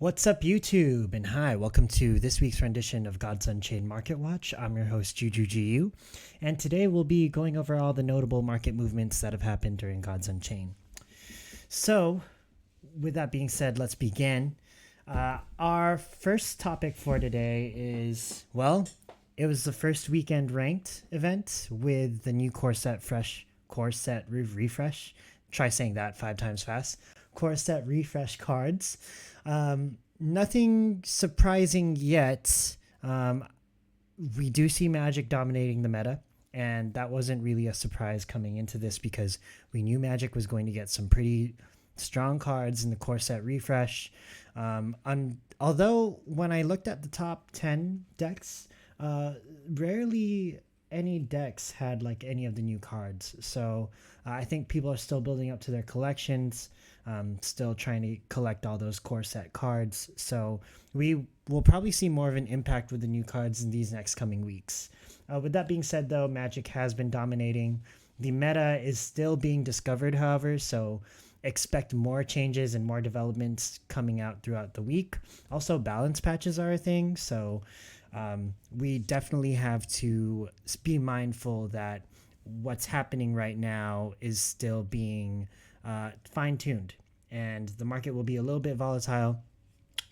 What's up, YouTube? And hi, welcome to this week's rendition of Gods Unchained Market Watch. I'm your host, JujuGU, and today we'll be going over all the notable market movements that have happened during Gods Unchained. So, with that being said, let's begin. Our first topic for today is, well, it was the first weekend ranked event with the new core set refresh. Try saying that 5 times fast. Core set refresh cards. Nothing surprising yet. We do see Magic dominating the meta, and that wasn't really a surprise coming into this because we knew Magic was going to get some pretty strong cards in the core set refresh. Although when I looked at the top 10 decks, rarely any decks had like any of the new cards. So I think people are still building up to their collections, still trying to collect all those core set cards. So we will probably see more of an impact with the new cards in these next coming weeks. With that being said, though, Magic has been dominating. The meta is still being discovered, however, so expect more changes and more developments coming out throughout the week. Also, balance patches are a thing, so we definitely have to be mindful that what's happening right now is still being fine-tuned, and the market will be a little bit volatile.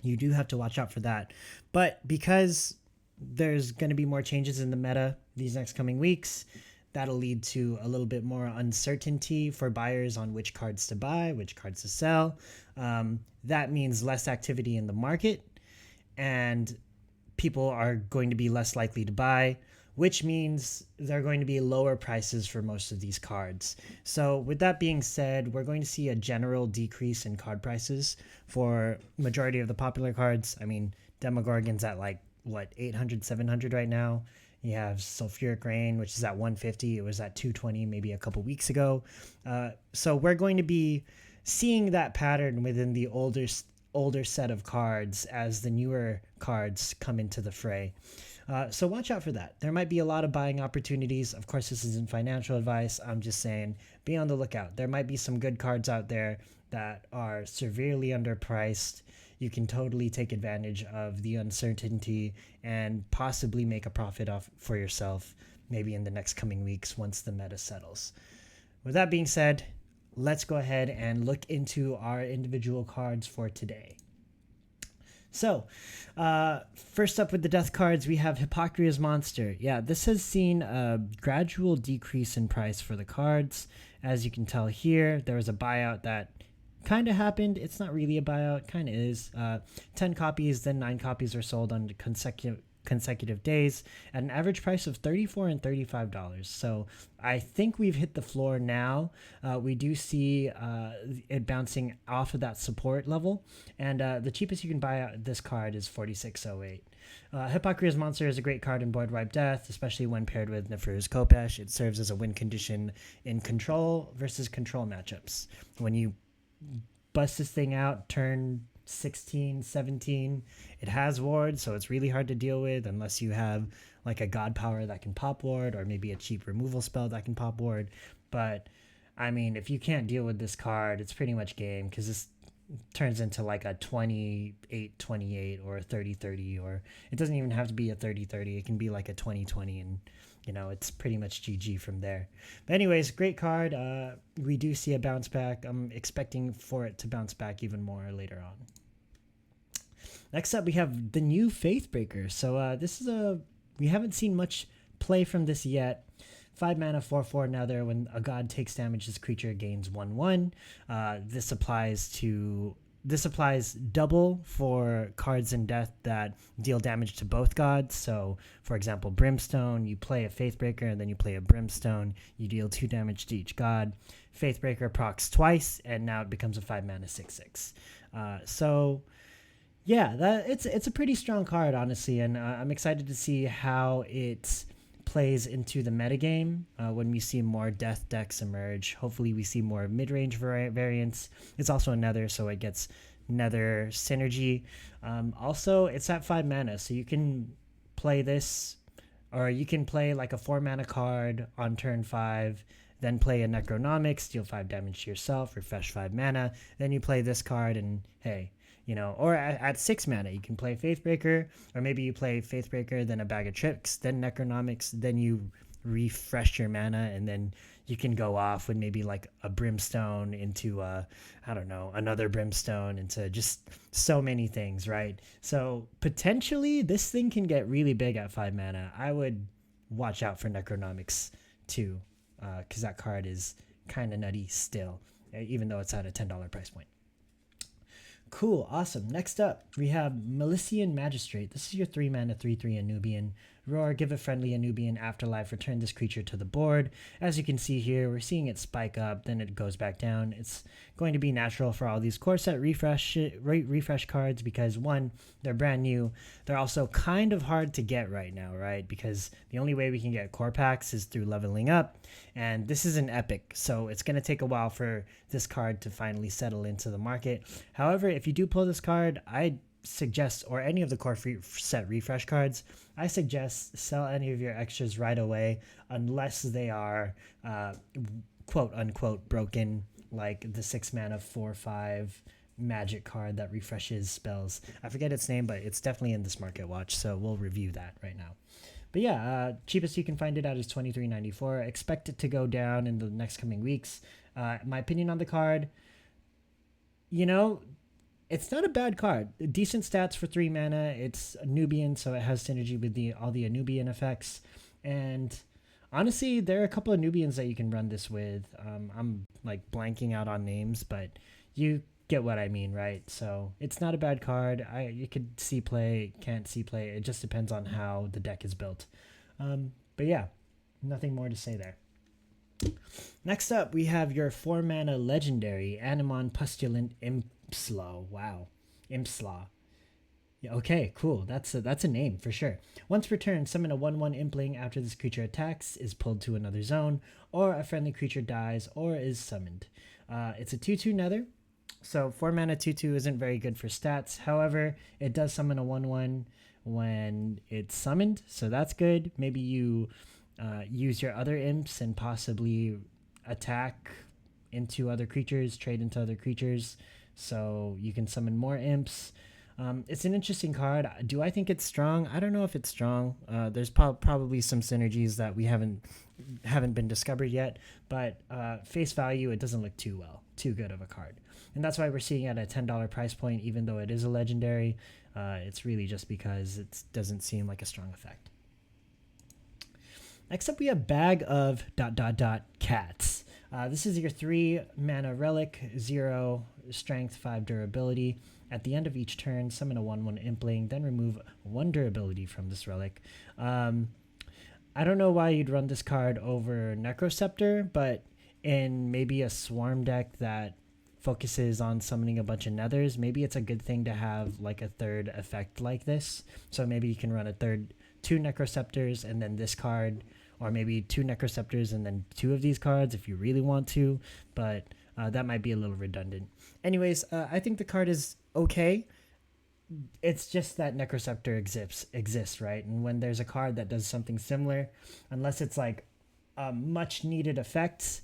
You do have to watch out for that. But because there's going to be more changes in the meta these next coming weeks, that'll lead to a little bit more uncertainty for buyers on which cards to buy, which cards to sell. That means less activity in the market, and people are going to be less likely to buy, which means there are going to be lower prices for most of these cards. So with that being said, we're going to see a general decrease in card prices for majority of the popular cards. I mean, Demogorgon's at like, what, 800, 700 right now. You have Sulfuric Rain, which is at 150. It was at 220 maybe a couple weeks ago. So we're going to be seeing that pattern within the older set of cards as the newer cards come into the fray. So watch out for that. There might be a lot of buying opportunities. Of course, this isn't financial advice. I'm just saying be on the lookout. There might be some good cards out there that are severely underpriced. You can totally take advantage of the uncertainty and possibly make a profit off for yourself maybe in the next coming weeks once the meta settles. With that being said, let's go ahead and look into our individual cards for today. So, first up with the death cards, we have Hippocrates Monster. Yeah, this has seen a gradual decrease in price for the cards. As you can tell here, there was a buyout that kind of happened. It's not really a buyout, kind of is. 10 copies, then 9 copies are sold on consecutive days at an average price of $34 and $35. So I think we've hit the floor now. We do see it bouncing off of that support level, and the cheapest you can buy this card is $46.08. Hippocrates Monster is a great card in Board Wipe Death, especially when paired with Neferu's Khopesh. It serves as a win condition in control versus control matchups. When you bust this thing out turn 16, 17, it has ward, so it's really hard to deal with unless you have like a god power that can pop ward or maybe a cheap removal spell that can pop ward. But I mean, if you can't deal with this card, it's pretty much game, because this turns into like a 28-28 or a 30-30, or it doesn't even have to be a 30-30. It can be like a 20-20, and it's pretty much GG from there. But anyways, great card. We do see a bounce back. I'm expecting for it to bounce back even more later on. Next up, we have the new Faithbreaker. So we haven't seen much play from this yet. 5 mana, 4/4 Nether. When a god takes damage, this creature gains 1/1. This applies double for cards in death that deal damage to both gods. So, for example, Brimstone, you play a Faithbreaker and then you play a Brimstone. You deal 2 damage to each god. Faithbreaker procs twice, and now it becomes a 5 mana 6/6. Yeah, it's a pretty strong card, honestly, and I'm excited to see how it plays into the metagame when we see more death decks emerge. Hopefully we see more mid-range variants. It's also a Nether, so it gets Nether synergy. Also, it's at 5 mana, so you can play this, or you can play like a 4 mana card on turn 5, then play a Necronomics, deal 5 damage to yourself, refresh 5 mana, then you play this card, and hey, you know, or at 6 mana, you can play Faithbreaker, or maybe you play Faithbreaker, then a Bag of Tricks, then Necronomics, then you refresh your mana, and then you can go off with maybe like a Brimstone into I don't know, another Brimstone into just so many things, right? So potentially this thing can get really big at 5 mana. I would watch out for Necronomics too, because that card is kind of nutty still, even though it's at a $10 price point. Cool, awesome. Next up, we have Milician Magistrate. This is your 3 mana 3/3 Anubian. Roar, give a friendly Anubian afterlife, return this creature to the board. As you can see here, we're seeing it spike up, then it goes back down. It's going to be natural for all these core set refresh cards because, one, they're brand new. They're also kind of hard to get right now, right? Because the only way we can get core packs is through leveling up, and this is an epic, so it's going to take a while for this card to finally settle into the market. However, if you do pull this card, I suggest, or any of the core set refresh cards, I suggest sell any of your extras right away unless they are quote unquote broken, like the 6 mana 4/5 magic card that refreshes spells. I forget its name, but it's definitely in this market watch, so we'll review that right now. But yeah, cheapest you can find it at is $23.94. Expect it to go down in the next coming weeks. My opinion on the card, you know, it's not a bad card. Decent stats for 3 mana. It's Nubian, so it has synergy with all the Nubian effects. And honestly, there are a couple of Nubians that you can run this with. I'm like blanking out on names, but you get what I mean, right? So it's not a bad card. You could see play, can't see play. It just depends on how the deck is built. But yeah, nothing more to say there. Next up, we have your 4 mana legendary Animon Pustulant Impslaw. Wow, Impslaw. Yeah, okay, cool. That's a name for sure. Once per turn, summon a 1/1 Impling after this creature attacks, is pulled to another zone, or a friendly creature dies or is summoned. It's a 2/2 Nether, so 4 mana 2/2 isn't very good for stats. However, it does summon a 1/1 when it's summoned, so that's good. Maybe you use your other imps and possibly attack into other creatures, trade into other creatures, so you can summon more imps. It's an interesting card. Do I think it's strong? I don't know if it's strong. There's probably some synergies that we haven't been discovered yet, but face value, it doesn't look too good of a card. And that's why we're seeing it at a $10 price point, even though it is a legendary. It's really just because it doesn't seem like a strong effect. Next up, we have Bag of ... Cats. This is your 3 mana relic, 0 strength, 5 durability. At the end of each turn, summon a 1/1 Impling, then remove 1 durability from this relic. I don't know why you'd run this card over Necroceptor, but in maybe a Swarm deck that focuses on summoning a bunch of Nethers, maybe it's a good thing to have like a third effect like this. So maybe you can run a 2 Necroceptors and then this card, or maybe 2 Necroceptors and then 2 of these cards if you really want to, but that might be a little redundant. Anyways, I think the card is okay. It's just that Necroceptor exists, right? And when there's a card that does something similar, unless it's like a much needed effect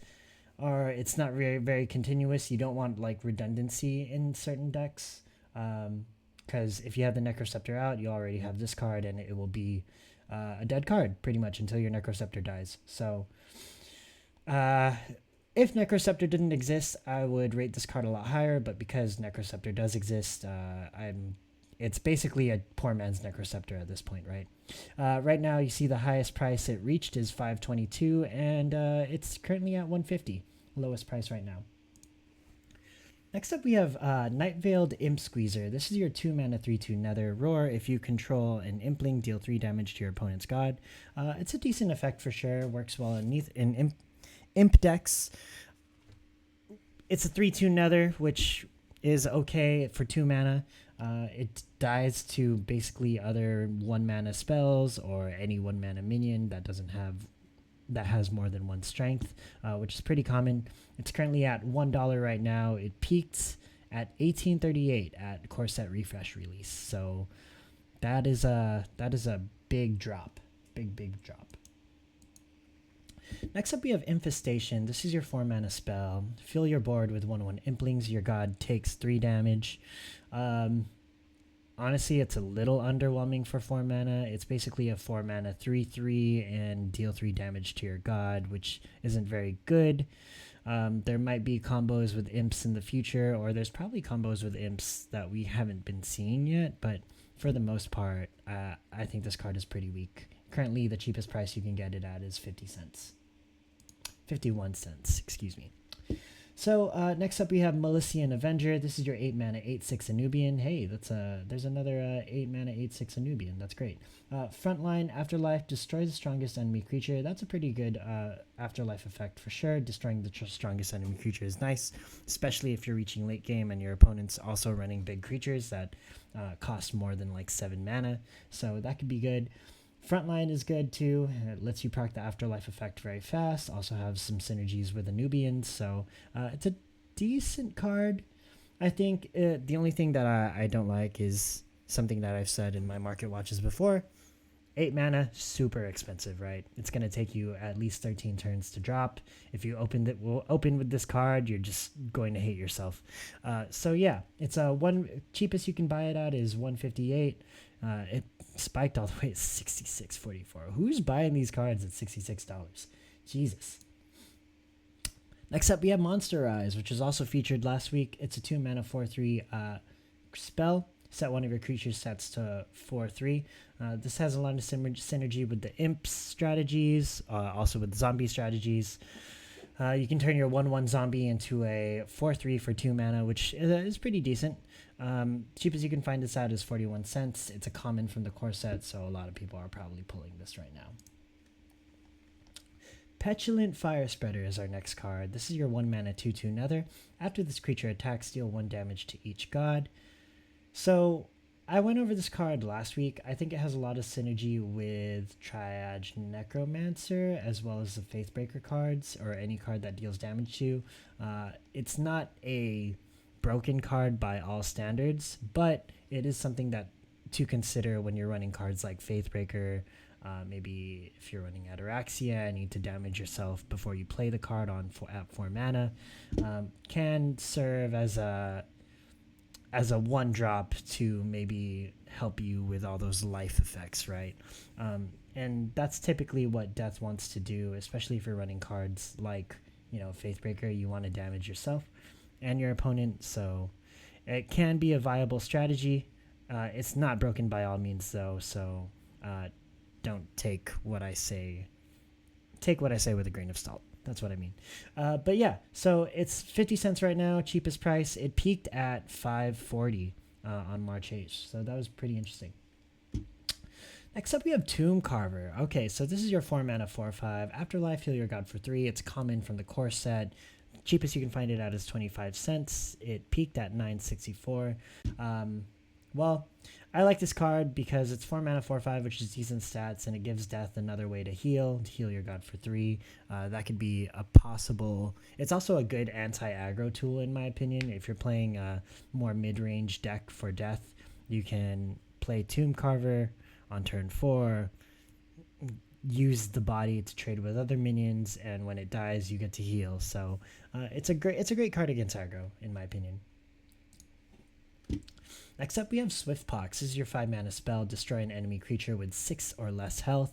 or it's not very, very continuous, you don't want like redundancy in certain decks. Because if you have the Necroceptor out, you already have this card and it will be a dead card pretty much until your Necroceptor dies. So if Necroceptor didn't exist, I would rate this card a lot higher, but because Necroceptor does exist, it's basically a poor man's Necroceptor at this point, right? Right now, you see the highest price it reached is $522, and it's currently at $150, lowest price right now. Next up, we have Night-Veiled Imp Squeezer. This is your 2 mana 3/2 Nether. Roar, if you control an Impling, deal 3 damage to your opponent's god. It's a decent effect for sure. Works well in Imp decks. It's a 3/2 Nether, which is okay for 2 mana. It dies to basically other 1 mana spells or any 1 mana minion that has more than 1 strength, which is pretty common. It's currently at $1 right now. It peaked at $18.38 at Core Set Refresh release. So that is a big drop, big drop. Next up, we have Infestation. This is your 4 mana spell. Fill your board with 1/1 Implings. Your god takes 3 damage. Honestly, it's a little underwhelming for 4 mana. It's basically a 4 mana 3/3 and deal 3 damage to your god, which isn't very good. There might be combos with imps in the future, or there's probably combos with imps that we haven't been seeing yet, but for the most part, I think this card is pretty weak. Currently, the cheapest price you can get it at is 50 cents. 51 cents, excuse me. So next up we have Milician Avenger. This is your 8 mana 8/6 Anubian. Hey, there's another 8 mana 8/6 Anubian. That's great. Frontline Afterlife, destroy the strongest enemy creature. That's a pretty good afterlife effect for sure. Destroying the strongest enemy creature is nice, especially if you're reaching late game and your opponent's also running big creatures that cost more than like 7 mana. So that could be good. Frontline is good too. It lets you proc the afterlife effect very fast. Also have some synergies with Anubians, so it's a decent card. I think the only thing that I don't like is something that I've said in my market watches before. 8 mana, super expensive, right? It's going to take you at least 13 turns to drop. If you open with this card, you're just going to hate yourself. So yeah, it's cheapest you can buy it at is 158. It spiked all the way to $66.44. Who's buying these cards at $66? Jesus. Next up, we have Monster Rise, which was also featured last week. It's a 2 mana 4/3 spell. Set one of your creature sets to 4/3. This has a lot of synergy with the imps strategies, also with zombie strategies. You can turn your 1/1 zombie into a 4/3 for 2 mana, which is pretty decent. Cheapest you can find this out is 41 cents. It's a common from the core set, so a lot of people are probably pulling this right now. Petulant Fire Spreader is our next card. This is your 1 mana 2/2 Nether. After this creature attacks, deal 1 damage to each god. So I went over this card last week. I think it has a lot of synergy with Triad Necromancer as well as the Faithbreaker cards or any card that deals damage to you. It's not a broken card by all standards, but it is something that to consider when you're running cards like Faithbreaker. Maybe if you're running Ataraxia and need to damage yourself before you play the card at 4 mana, can serve as a 1-drop to maybe help you with all those life effects, right? And that's typically what Death wants to do, especially if you're running cards like, Faithbreaker. You want to damage yourself and your opponent, so it can be a viable strategy. It's not broken by all means, though, so don't take what I say with a grain of salt. That's what I mean. But yeah, so it's 50 cents right now, cheapest price. It peaked at $5.40 on March 8th, so that was pretty interesting. Next up, we have Tomb Carver. Okay, so this is your 4 mana 4/5. Afterlife, heal your god for 3. It's common from the core set. Cheapest you can find it at is 25 cents. It peaked at $9.64. Well, I like this card because it's 4 mana 4/5, which is decent stats, and it gives Death another way to heal your god for 3. That could be a possible. It's also a good anti-aggro tool, in my opinion. If you're playing a more mid-range deck for Death, you can play Tomb Carver on turn 4, use the body to trade with other minions, and when it dies, you get to heal. So it's a great card against aggro, in my opinion. Next up, we have Swiftpox. This is your 5 mana spell. Destroy an enemy creature with 6 or less health.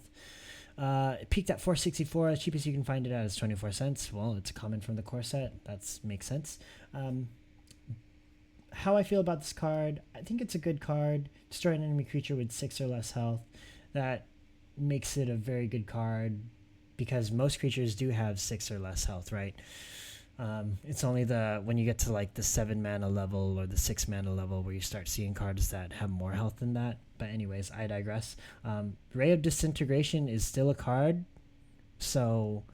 It peaked at $4.64. The cheapest you can find it at is 24 cents. Well, it's common from the core set. That makes sense. How I feel about this card, I think it's a good card. Destroy an enemy creature with 6 or less health. That makes it a very good card because most creatures do have 6 or less health, right? It's only when you get to like the 7 mana level or the 6 mana level where you start seeing cards that have more health than that. But anyways, I digress. Ray of Disintegration is still a card, so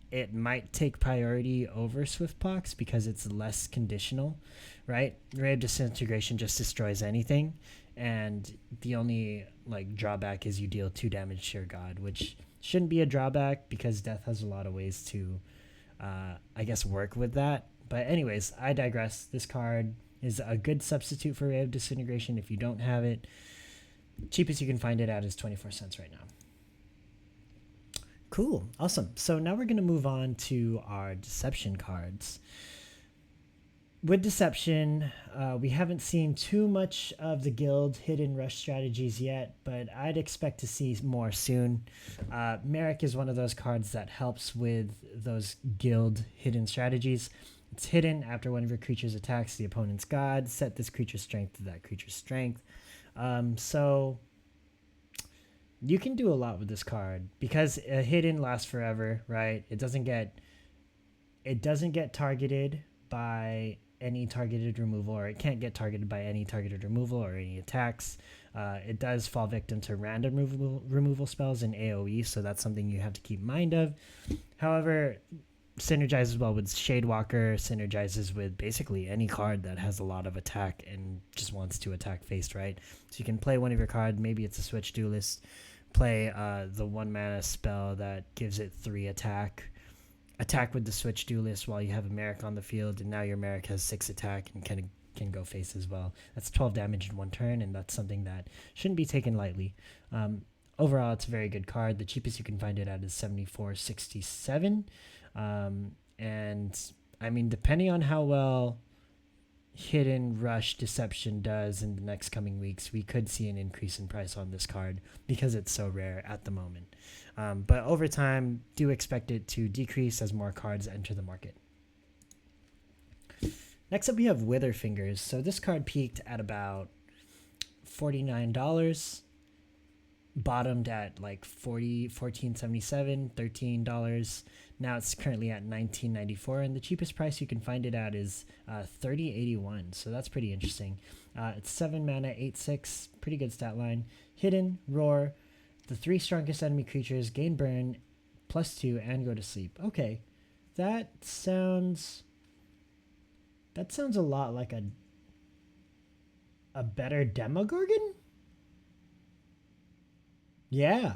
it might take priority over Swiftpox because it's less conditional, right? Ray of Disintegration just destroys anything, and the only drawback is you deal 2 damage to your god, which shouldn't be a drawback because Death has a lot of ways to work with that. But anyways, I digress. This card is a good substitute for Ray of Disintegration if you don't have it. Cheapest you can find it at is 24 cents right now. Cool. Awesome. So now we're going to move on to our deception cards. With deception, we haven't seen too much of the guild hidden rush strategies yet, but I'd expect to see more soon. Merrick is one of those cards that helps with those guild hidden strategies. It's hidden after one of your creatures attacks the opponent's god. Set this creature's strength to that creature's strength. So you can do a lot with this card because hidden lasts forever, right? It doesn't get targeted by any targeted removal, or it can't get targeted by any targeted removal or any attacks. It does fall victim to random removal spells in AoE, so that's something you have to keep mind of. However, synergizes well with Shadewalker, synergizes with basically any card that has a lot of attack and just wants to attack face, right? So you can play one of your cards, maybe it's a Switch Duelist, play the 1 mana spell that gives it 3 attack with the Switch Duelist while you have a Merrick on the field, and now your Merrick has 6 attack and can go face as well. That's 12 damage in 1 turn, and that's something that shouldn't be taken lightly. Overall, it's a very good card. The cheapest you can find it at is $74.67. And I mean, depending on how well hidden rush deception does in the next coming weeks, we could see an increase in price on this card because it's so rare at the moment. But over time, do expect it to decrease as more cards enter the market. Next up, we have Witherfingers. So this card peaked at about $49, bottomed at like $14.77, $13. Now it's currently at $19.94, and the cheapest price you can find it at is $30.81. So that's pretty interesting. It's 7 mana, 8/6, pretty good stat line. Hidden, roar. The 3 strongest enemy creatures gain burn, +2, and go to sleep. Okay, that sounds a lot like a better Demogorgon. Yeah.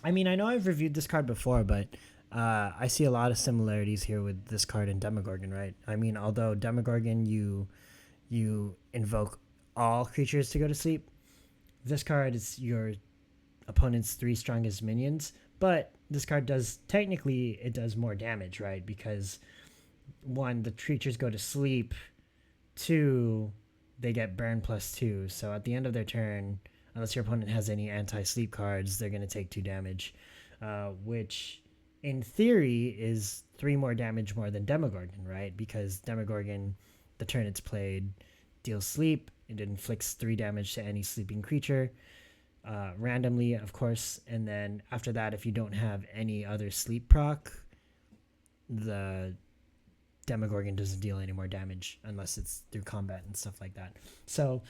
I mean, I know I've reviewed this card before, but I see a lot of similarities here with this card and Demogorgon, right? I mean, although Demogorgon, you invoke all creatures to go to sleep, this card is your opponent's 3 strongest minions, but this card does more damage, right? Because 1, the creatures go to sleep, 2, they get burn +2, so at the end of their turn, unless your opponent has any anti-sleep cards, they're going to take 2 damage, which in theory is 3 more damage more than Demogorgon, right? Because Demogorgon, the turn it's played, deals sleep. It inflicts 3 damage to any sleeping creature, randomly, of course. And then after that, if you don't have any other sleep proc, the Demogorgon doesn't deal any more damage unless it's through combat and stuff like that. So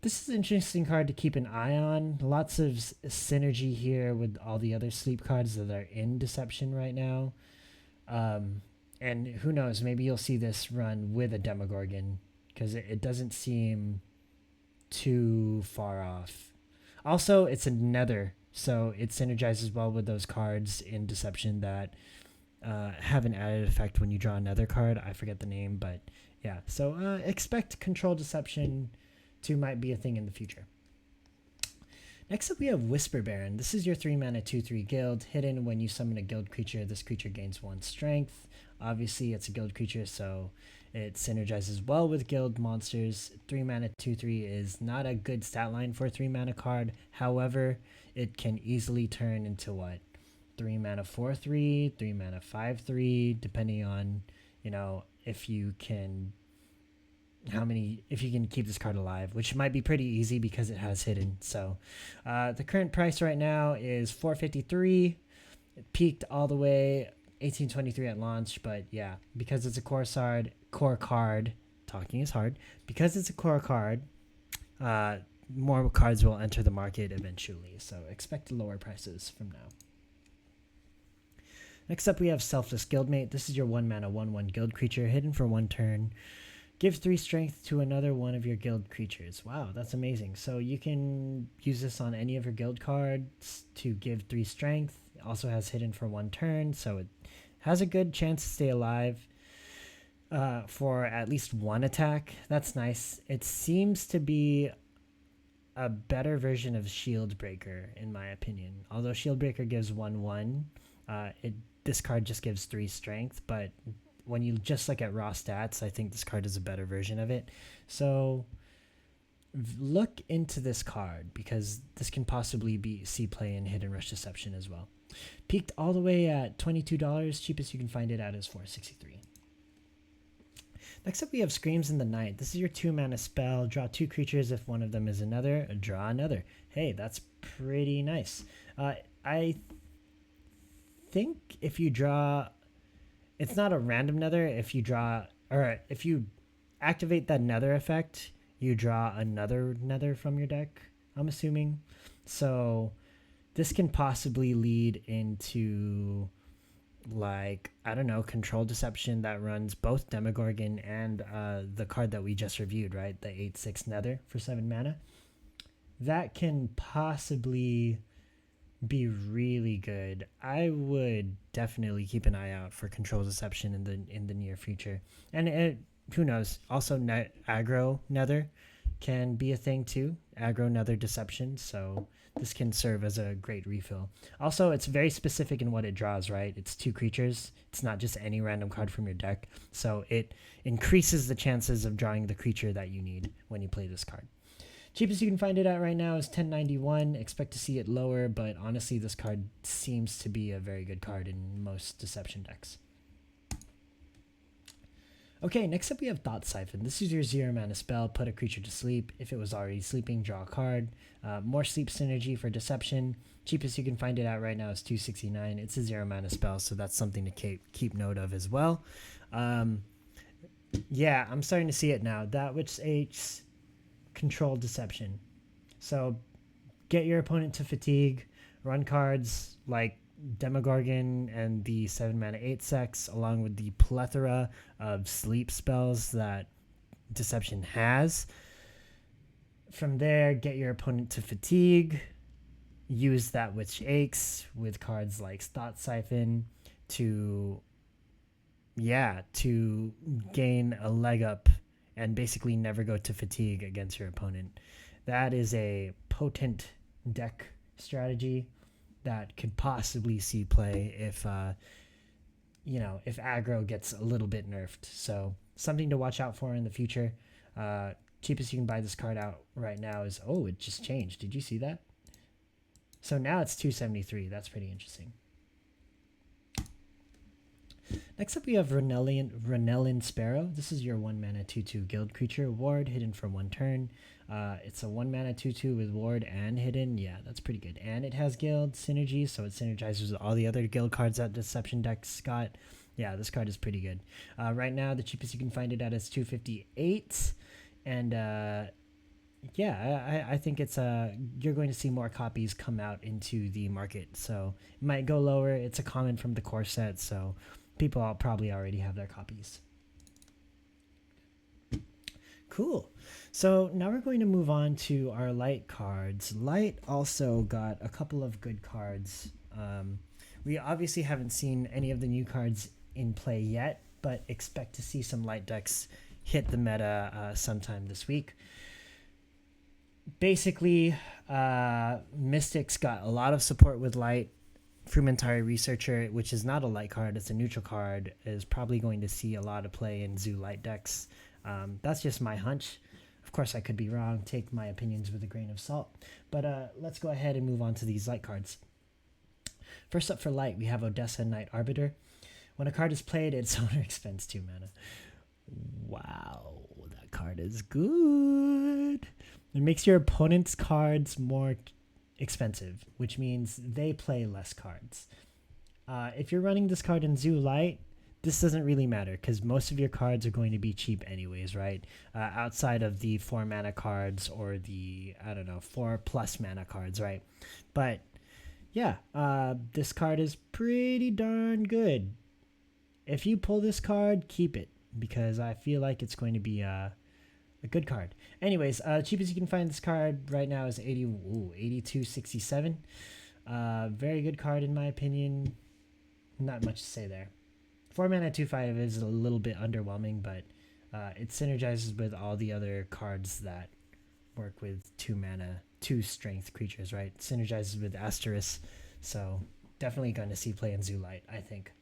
this is an interesting card to keep an eye on. Lots of synergy here with all the other sleep cards that are in Deception right now. And who knows, maybe you'll see this run with a Demogorgon because it doesn't seem too far off. Also, it's a Nether, so it synergizes well with those cards in Deception that have an added effect when you draw another card. I forget the name, but yeah. So expect Control Deception to might be a thing in the future. Next up, we have Whisper Baron. This is your 3 mana 2/3 guild. Hidden when you summon a guild creature, this creature gains 1 strength. Obviously, it's a guild creature, so it synergizes well with guild monsters. 3 mana 2/3 is not a good stat line for a 3 mana card. However, it can easily turn into what? 3 mana 4/3, 3 mana 5/3, depending on, if you can keep this card alive, which might be pretty easy because it has hidden. So the current price right now is $4.53. It peaked all the way $18.23 at launch, but yeah, because it's a core card, talking is hard. Because it's a core card, more cards will enter the market eventually. So expect lower prices from now. Next up, we have Selfless Guildmate. This is your 1 mana 1/1 guild creature, hidden for 1 turn. Give 3 strength to another one of your guild creatures. Wow, that's amazing. So you can use this on any of your guild cards to give 3 strength. It also has hidden for 1 turn, so it has a good chance to stay alive for at least 1 attack. That's nice. It seems to be a better version of Shield Breaker, in my opinion. Although Shield Breaker gives 1/1, it this card just gives 3 strength. But when you just look at raw stats, I think this card is a better version of it. So look into this card because this can possibly be see play in Hidden Rush Deception as well. Peaked all the way at $22. Cheapest you can find it at is $4.63. Next up, we have Screams in the Night. This is your 2-mana spell. Draw 2 creatures. If one of them is another, draw another. Hey, that's pretty nice. I think if you draw, it's not a random nether. If you draw, or if you activate that nether effect, you draw another nether from your deck, I'm assuming. So this can possibly lead into, like, I don't know, Control Deception that runs both Demogorgon and the card that we just reviewed, right? The 8/6 Nether for 7 mana. That can possibly be really good. I would definitely keep an eye out for Control Deception in the near future. And who knows? Also, aggro Nether can be a thing too. Aggro Nether Deception. So this can serve as a great refill. Also, it's very specific in what it draws, right? It's 2 creatures. It's not just any random card from your deck. So it increases the chances of drawing the creature that you need when you play this card. Cheapest you can find it at right now is $10.91. Expect to see it lower, but honestly, this card seems to be a very good card in most Deception decks. Okay, next up we have Thought Siphon. This is your 0-mana spell. Put a creature to sleep. If it was already sleeping, draw a card. More sleep synergy for Deception. Cheapest you can find it at right now is $2.69. It's a 0-mana spell, so that's something to keep note of as well. Yeah, I'm starting to see it now. That which aids Control Deception. So get your opponent to fatigue. Run cards like Demogorgon and the 7-mana 8/6, along with the plethora of sleep spells that Deception has. From there, get your opponent to fatigue. Use that which aches with cards like Thought Siphon to gain a leg up and basically never go to fatigue against your opponent. That is a potent deck strategy that could possibly see play if aggro gets a little bit nerfed. So something to watch out for in the future. Cheapest you can buy this card out right now is, it just changed. Did you see that? So now it's $2.73. That's pretty interesting. Next up we have Renellin Sparrow. This is your 1-mana 2/2 guild creature. Ward, hidden for 1 turn. It's a 1-mana 2/2 with ward and hidden. Yeah, that's pretty good. And it has guild synergy, so it synergizes with all the other guild cards that Deception decks got. Yeah, this card is pretty good. Right now, the cheapest you can find it at is $2.58. And I think it's you're going to see more copies come out into the market. So it might go lower. It's a common from the core set, so people probably already have their copies. Cool. So now we're going to move on to our light cards. Light also got a couple of good cards. We obviously haven't seen any of the new cards in play yet, but expect to see some light decks hit the meta sometime this week. Basically, Mystics got a lot of support with light. Frumentary Researcher, which is not a light card, it's a neutral card, is probably going to see a lot of play in Zoo light decks. That's just my hunch. Of course, I could be wrong. Take my opinions with a grain of salt. But let's go ahead and move on to these light cards. First up for light, we have Odessa Knight Arbiter. When a card is played, its owner expends 2 mana. Wow, that card is good. It makes your opponent's cards more expensive, which means they play less cards. If you're running this card in Zoo Light, this doesn't really matter because most of your cards are going to be cheap anyways, right? Outside of the 4 mana cards or the 4+ mana cards, right? But yeah, this card is pretty darn good. If you pull this card, keep it because I feel like it's going to be a good card. Anyways, cheapest you can find this card right now is $82.67. Very good card in my opinion. Not much to say there. 4 mana 2/5 is a little bit underwhelming, but it synergizes with all the other cards that work with 2 mana, 2 strength creatures, right? Synergizes with Asterisk, so definitely going to see play in Zoo Light, I think.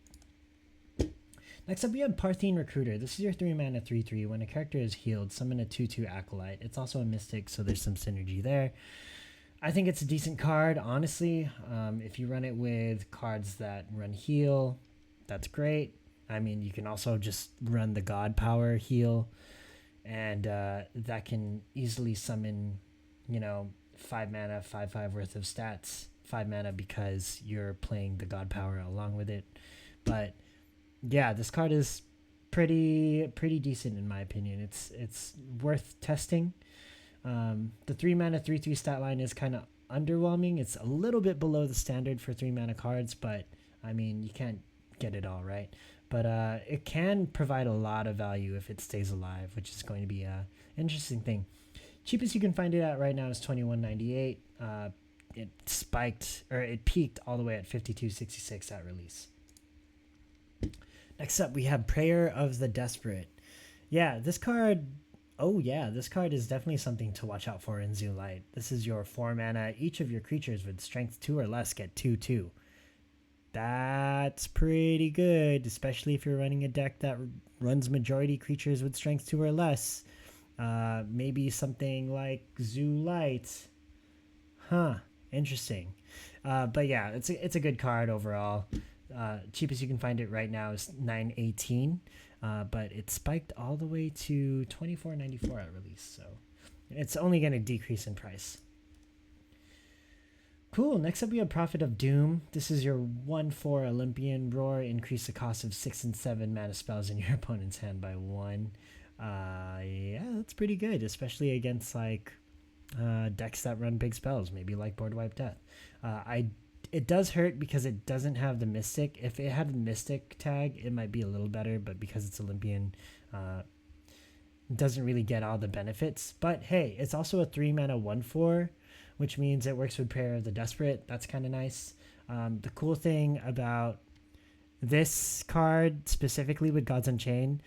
Next up, we have Parthian Recruiter. This is your 3 mana 3/3. When a character is healed, summon a 2/2 Acolyte. It's also a Mystic, so there's some synergy there. I think it's a decent card, honestly. If you run it with cards that run heal, that's great. I mean, you can also just run the God Power heal, and that can easily summon, 5 mana, 5/5 worth of stats. 5 mana because you're playing the God Power along with it. But yeah, this card is pretty decent in my opinion. It's worth testing. The 3 mana 3/3 stat line is kind of underwhelming. It's a little bit below the standard for 3 mana cards, but I mean, you can't get it all, right? But it can provide a lot of value if it stays alive, which is going to be a interesting thing. Cheapest you can find it at right now is $21.98. It peaked all the way at $52.66 at release. Next up, we have Prayer of the Desperate. Yeah, this card is definitely something to watch out for in Zoo Light. This is your 4 mana. Each of your creatures with strength 2 or less get 2/2. That's pretty good, especially if you're running a deck that runs majority creatures with strength 2 or less. Maybe something like Zoo Light. Interesting. But yeah, it's a good card overall. Cheapest you can find it right now is $9.18, but it spiked all the way to $24.94 at release, so it's only going to decrease in price. Cool. Next up, we have Prophet of Doom. This is your 1/4 Olympian Roar. Increase the cost of 6 and 7 mana spells in your opponent's hand by 1. Yeah, that's pretty good, especially against like decks that run big spells, maybe like Board Wipe Death. It does hurt because it doesn't have the Mystic. If it had the Mystic tag, it might be a little better, but because it's Olympian, it doesn't really get all the benefits. But hey, it's also a 3 mana 1/4, which means it works with Prayer of the Desperate. That's kind of nice. The cool thing about this card, specifically with Gods Unchained,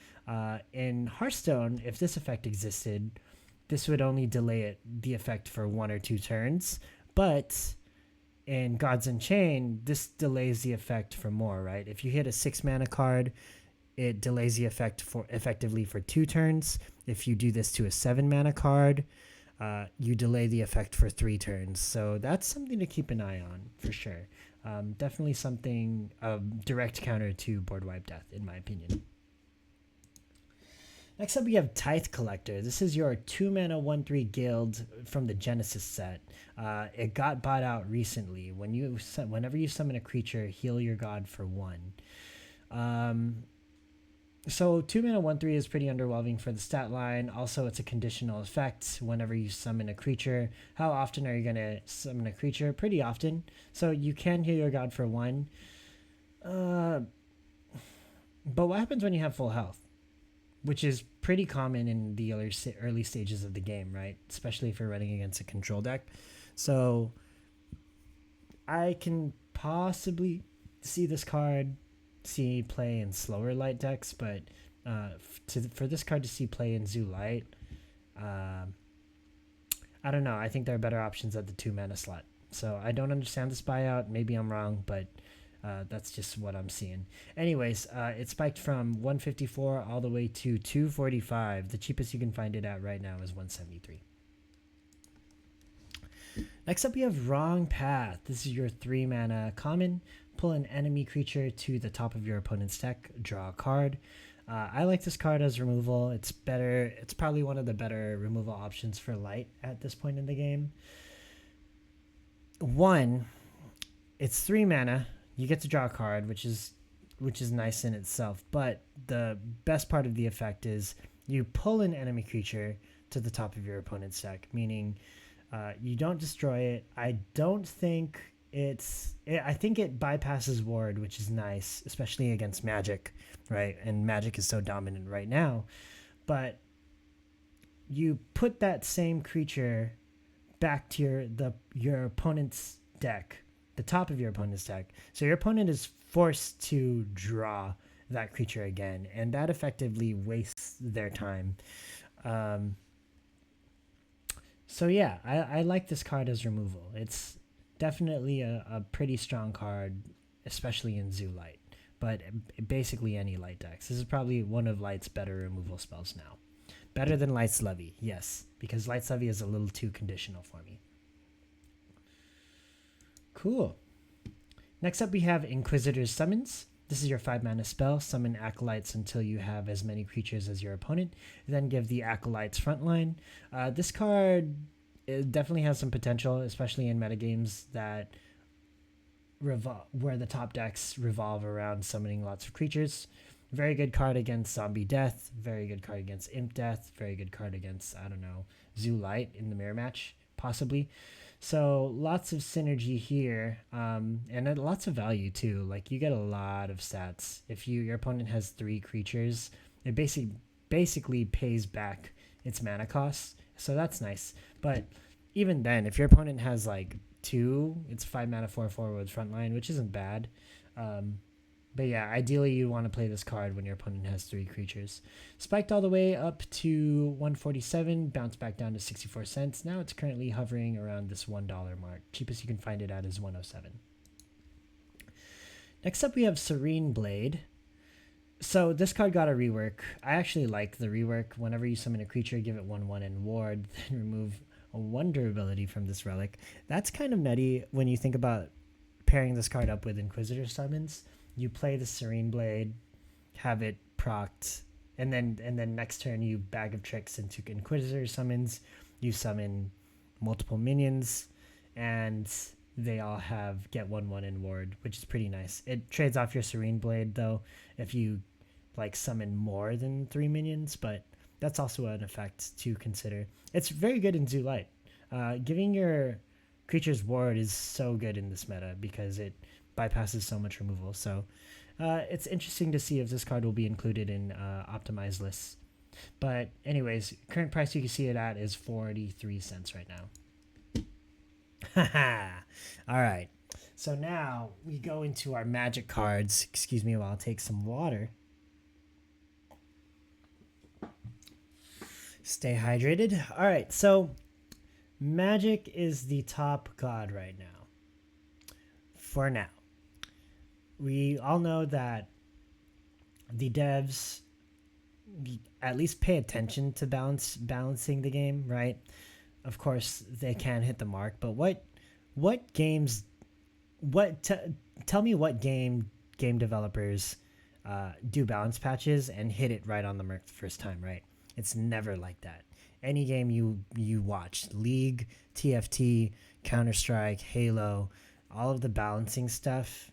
in Hearthstone, if this effect existed, this would only delay the effect for 1 or 2 turns. But in Gods Unchained, this delays the effect for more, right? If you hit a 6 mana card, it delays the effect effectively for 2 turns. If you do this to a 7 mana card, you delay the effect for 3 turns. So that's something to keep an eye on for sure. Definitely something, a direct counter to Board Wipe Death, in my opinion. Next up, we have Tithe Collector. This is your 2 mana 1/3 guild from the Genesis set. It got bought out recently. Whenever you summon a creature, heal your god for 1. So 2 mana 1/3 is pretty underwhelming for the stat line. Also, it's a conditional effect whenever you summon a creature. How often are you going to summon a creature? Pretty often. So you can heal your god for 1. But what happens when you have full health? Which is pretty common in the early stages of the game, right? Especially if you're running against a control deck. So I can possibly see this card see play in slower light decks, but for this card to see play in Zoo Light, I don't know. I think there are better options at the 2 mana slot. So I don't understand this buyout. Maybe I'm wrong, but that's just what I'm seeing. Anyways, it spiked from 154 all the way to 245. The cheapest you can find it at right now is 173. Next up, we have Wrong Path. This is your 3 mana common. Pull an enemy creature to the top of your opponent's deck. Draw a card. I like this card as removal. It's better. It's probably one of the better removal options for light at this point in the game. 1, it's 3 mana. You get to draw a card, which is nice in itself. But the best part of the effect is you pull an enemy creature to the top of your opponent's deck, meaning you don't destroy it. I think it bypasses Ward, which is nice, especially against Magic, right? And Magic is so dominant right now. But you put that same creature back to your opponent's deck, the top of your opponent's deck. So your opponent is forced to draw that creature again, and that effectively wastes their time. So yeah, I like this card as removal. It's definitely a pretty strong card, especially in Zoo Light. But basically any light decks. This is probably one of Light's better removal spells now. Better than Light's Levy, yes, because Light's Levy is a little too conditional for me. Cool. Next up, we have Inquisitor's Summons. This is your 5-mana spell. Summon Acolytes until you have as many creatures as your opponent. Then give the Acolytes frontline. This card definitely has some potential, especially in metagames that where the top decks revolve around summoning lots of creatures. Very good card against Zombie Death. Very good card against Imp Death. Very good card against, I don't know, Zoo Light in the mirror match, possibly. So lots of synergy here, and lots of value too. Like you get a lot of stats if your opponent has 3 creatures. It basically pays back its mana costs, so that's nice. But even then, if your opponent has like 2, it's 5-mana 4/4 with frontline, which isn't bad. But yeah, ideally you want to play this card when your opponent has 3 creatures. Spiked all the way up to 147, bounced back down to 64 cents. Now it's currently hovering around this $1 mark. Cheapest you can find it at is 107. Next up we have Serene Blade. So this card got a rework. I actually like the rework. Whenever you summon a creature, give it 1/1 and ward, then remove a wonder ability from this relic. That's kind of nutty when you think about pairing this card up with Inquisitor Summons. You play the Serene Blade, have it procced, and then next turn you Bag of Tricks into Inquisitor Summons. You summon multiple minions, and they all have get 1/1 and ward, which is pretty nice. It trades off your Serene Blade though if you like summon more than 3 minions, but that's also an effect to consider. It's very good in Zoo Light. Giving your creatures ward is so good in this meta because it bypasses so much removal. So it's interesting to see if this card will be included in optimized lists. But anyways, current price you can see it at is 43 cents right now. Haha. All right. So now we go into our magic cards. Excuse me while I take some water. Stay hydrated. All right. So magic is the top god right now. For now. We all know that the devs at least pay attention to balancing the game, right? Of course, they can hit the mark, but what games tell me what game developers do balance patches and hit it right on the mark the first time, right? It's never like that. Any game you watch, League, TFT, Counter-Strike, Halo, all of the balancing stuff,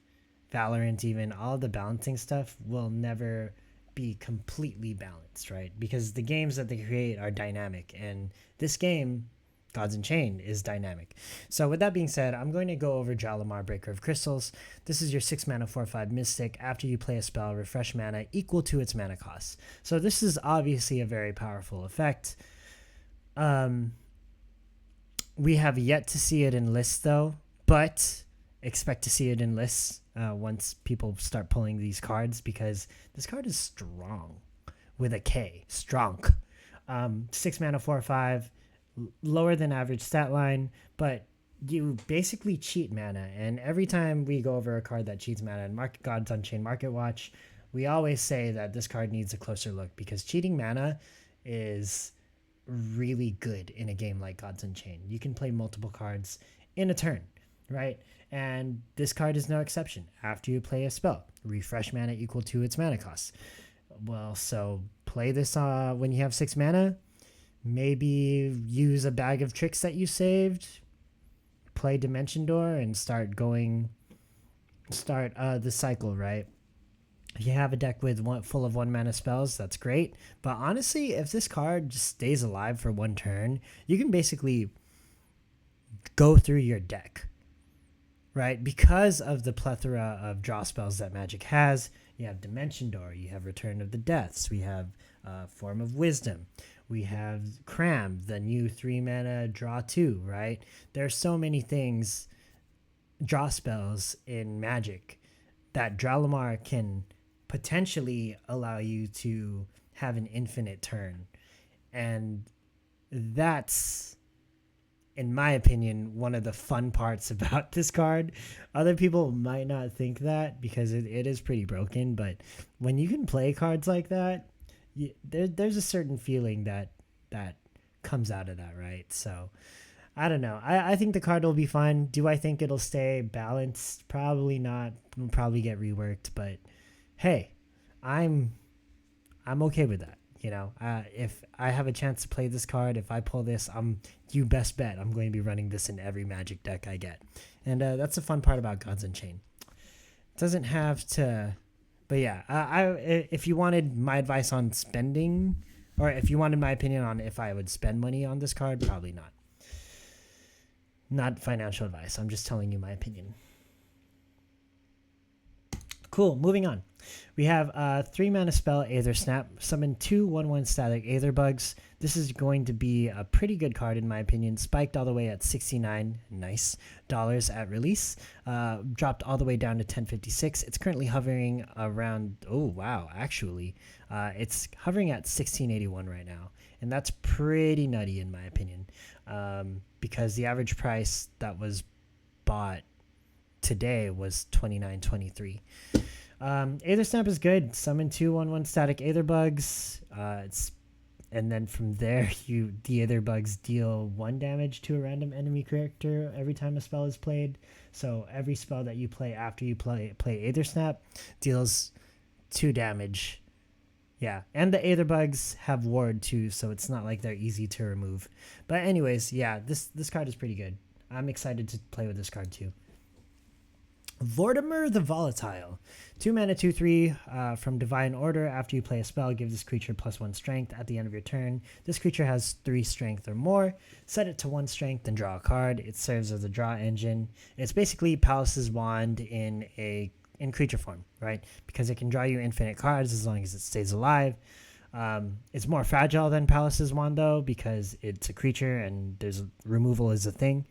Valorant even, all of the balancing stuff will never be completely balanced, right? Because the games that they create are dynamic, and this game, Gods Unchained, is dynamic. So with that being said, I'm going to go over Jalamar, Breaker of Crystals. This is your 6-mana 4/5 Mystic. After you play a spell, refresh mana equal to its mana cost. So this is obviously a very powerful effect. We have yet to see it in lists though, but expect to see it in lists once people start pulling these cards, because this card is strong with a K. Strong. 6 mana 4/5, lower than average stat line, but you basically cheat mana. And every time we go over a card that cheats mana in Gods Unchained Market Watch, we always say that this card needs a closer look, because cheating mana is really good in a game like Gods Unchained. You can play multiple cards in a turn, right? And this card is no exception. After you play a spell, refresh mana equal to its mana cost. Well, so play this when you have 6 mana. Maybe use a Bag of Tricks that you saved. Play Dimension Door and start the cycle, right? If you have a deck with full of 1-mana spells, that's great. But honestly, if this card just stays alive for 1 turn, you can basically go through your deck, right? Because of the plethora of draw spells that Magic has. You have Dimension Door, you have Return of the Deaths, we have Form of Wisdom, we have Cram, the new 3-mana draw 2, right? There's so many things, draw spells in Magic, that Dralamar can potentially allow you to have an infinite turn. And that's in my opinion, one of the fun parts about this card. Other people might not think that because it is pretty broken, but when you can play cards like that, there's a certain feeling that comes out of that, right? So I don't know. I think the card will be fun. Do I think it'll stay balanced? Probably not. It'll probably get reworked, but hey, I'm I'm okay with that. If I have a chance to play this card, if I pull this, you best bet I'm going to be running this in every Magic deck I get, and that's the fun part about Gods Unchained. It doesn't have to, but yeah, if you wanted my advice on spending, or if you wanted my opinion on if I would spend money on this card, probably not. Not financial advice. I'm just telling you my opinion. Cool. Moving on. We have a 3-mana spell, Aether Snap. Summon 2 1/1 static Aether Bugs. This is going to be a pretty good card in my opinion. Spiked all the way at $69 nice dollars at release. Dropped all the way down to 1056. It's currently hovering around. Oh wow, actually, it's hovering at 1681 right now, and that's pretty nutty in my opinion. Because the average price that was bought today was $29.23. Aether Snap is good. Summon 2 1/1 static Aether Bugs. And then from there, the Aether Bugs deal 1 damage to a random enemy character every time a spell is played. So every spell that you play after you play Aether Snap deals 2 damage. Yeah, and the Aether Bugs have Ward too, so it's not like they're easy to remove. But anyways, yeah, this card is pretty good. I'm excited to play with this card too. Vortimer the Volatile. 2 mana 2/3 from Divine Order. After you play a spell, give this creature +1 strength at the end of your turn. This creature has 3 strength or more. Set it to 1 strength and draw a card. It serves as a draw engine. It's basically Palace's Wand in creature form, right? Because it can draw you infinite cards as long as it stays alive. It's more fragile than Palace's Wand though, because it's a creature and there's removal is a thing.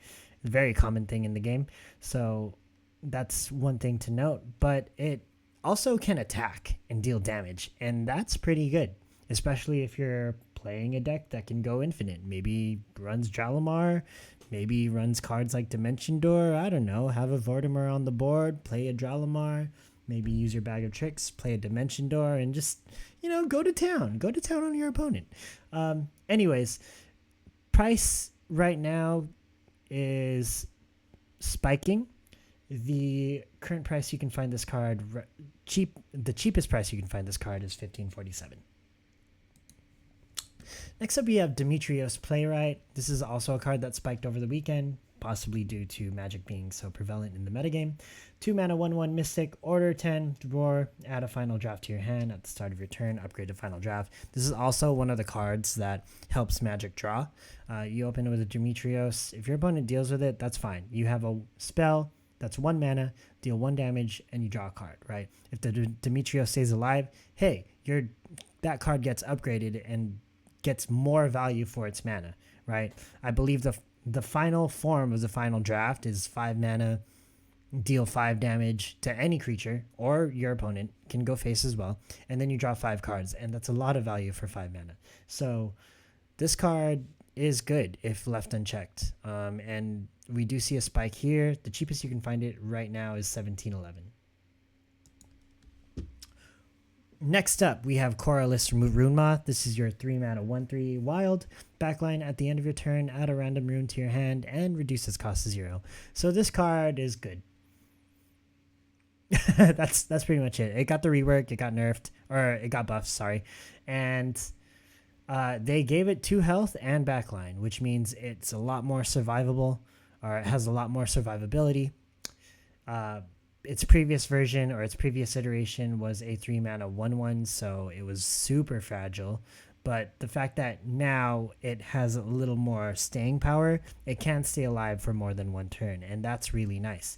A very common thing in the game. So that's one thing to note, but it also can attack and deal damage, and that's pretty good, especially if you're playing a deck that can go infinite. Maybe runs Jalamar, maybe runs cards like Dimension Door. I don't know. Have a Vortimer on the board, play a Jalamar, maybe use your bag of tricks, play a Dimension Door, and just go to town. Go to town on your opponent. Anyways, price right now is spiking. The current price you can find this card the cheapest price you can find this card is $15.47. Next up we have Demetrios Playwright. This is also a card that spiked over the weekend, possibly due to Magic being so prevalent in the metagame. 2 mana 1/1 Mystic, order 10, draw, add a final draft to your hand at the start of your turn, upgrade to final draft. This is also one of the cards that helps Magic draw. You open it with a Demetrios. If your opponent deals with it, that's fine. You have a spell that's 1 mana, deal 1 damage, and you draw a card, right? If the Demetrios stays alive, hey, that card gets upgraded and gets more value for its mana, right? I believe the final form of the final draft is 5 mana, deal 5 damage to any creature, or your opponent can go face as well, and then you draw 5 cards, and that's a lot of value for 5 mana. So this card is good if left unchecked, and we do see a spike here. The cheapest you can find it right now is $17.11. Next up, we have Coralus Rune Moth. This is your 3 mana 1/3 wild. Backline at the end of your turn, add a random rune to your hand and reduce its cost to 0. So this card is good. That's pretty much it. It got the rework, it got nerfed, or it got buffed, sorry. And they gave it 2 health and backline, which means it's a lot more survivable, or it has a lot more survivability. Its previous version, or its previous iteration, was a 3 mana 1/1, so it was super fragile. But the fact that now it has a little more staying power, it can stay alive for more than 1 turn, and that's really nice.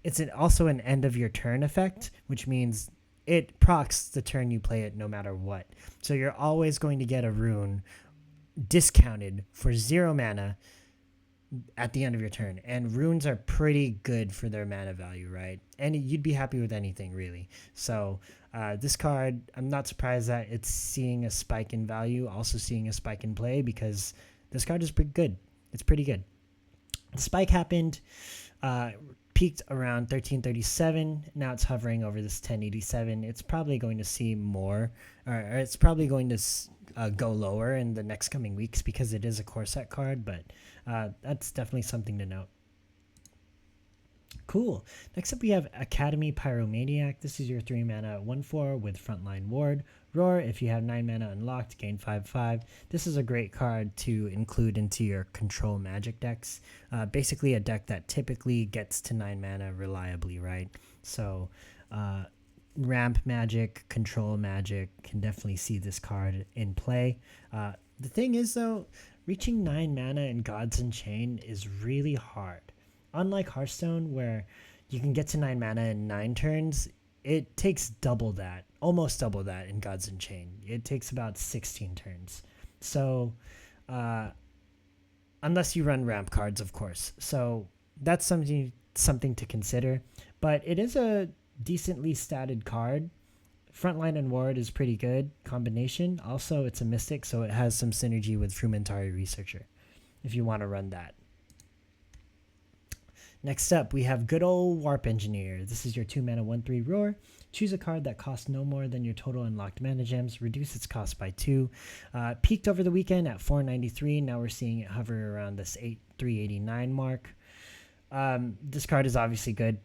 It's also an end of your turn effect, which means it procs the turn you play it no matter what. So you're always going to get a rune discounted for 0 mana at the end of your turn, and runes are pretty good for their mana value, right? And you'd be happy with anything really. So this card, I'm not surprised that it's seeing a spike in value, also seeing a spike in play, because this card is pretty good. It's pretty good. The spike happened, uh, peaked around 1337. Now it's hovering over this 1087. It's probably going to see more, or it's probably going to go lower in the next coming weeks because it is a core set card, but that's definitely something to note. Cool. Next up, we have Academy Pyromaniac. This is your 3 mana 1/4 with Frontline Ward. Roar, if you have 9 mana unlocked, gain 5/5. This is a great card to include into your control magic decks. Basically, a deck that typically gets to 9 mana reliably, right? So, ramp magic, control magic can definitely see this card in play. The thing is, though, reaching 9 mana in Gods Unchained is really hard. Unlike Hearthstone, where you can get to 9 mana in 9 turns, it takes double that, almost double that in Gods Unchained. It takes about 16 turns. So, unless you run ramp cards, of course. So that's something to consider. But it is a decently statted card. Frontline and Ward is pretty good combination. Also, it's a Mystic, so it has some synergy with Frumentary Researcher if you want to run that. Next up, we have good old Warp Engineer. This is your 2 mana 1/3 Roar. Choose a card that costs no more than your total unlocked mana gems. Reduce its cost by 2. Peaked over the weekend at 493. Now we're seeing it hover around this 389 mark. This card is obviously good.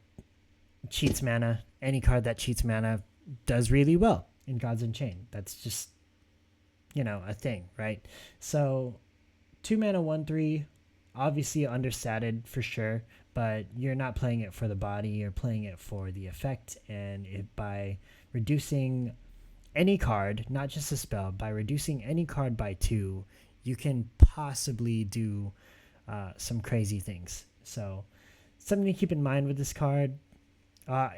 Cheats mana. Any card that cheats mana does really well in Gods Unchained. That's just, a thing, right? So 2 mana 1/3, obviously understated for sure, but you're not playing it for the body, you're playing it for the effect. And by reducing any card, not just a spell, by reducing any card by 2, you can possibly do some crazy things. So something to keep in mind with this card.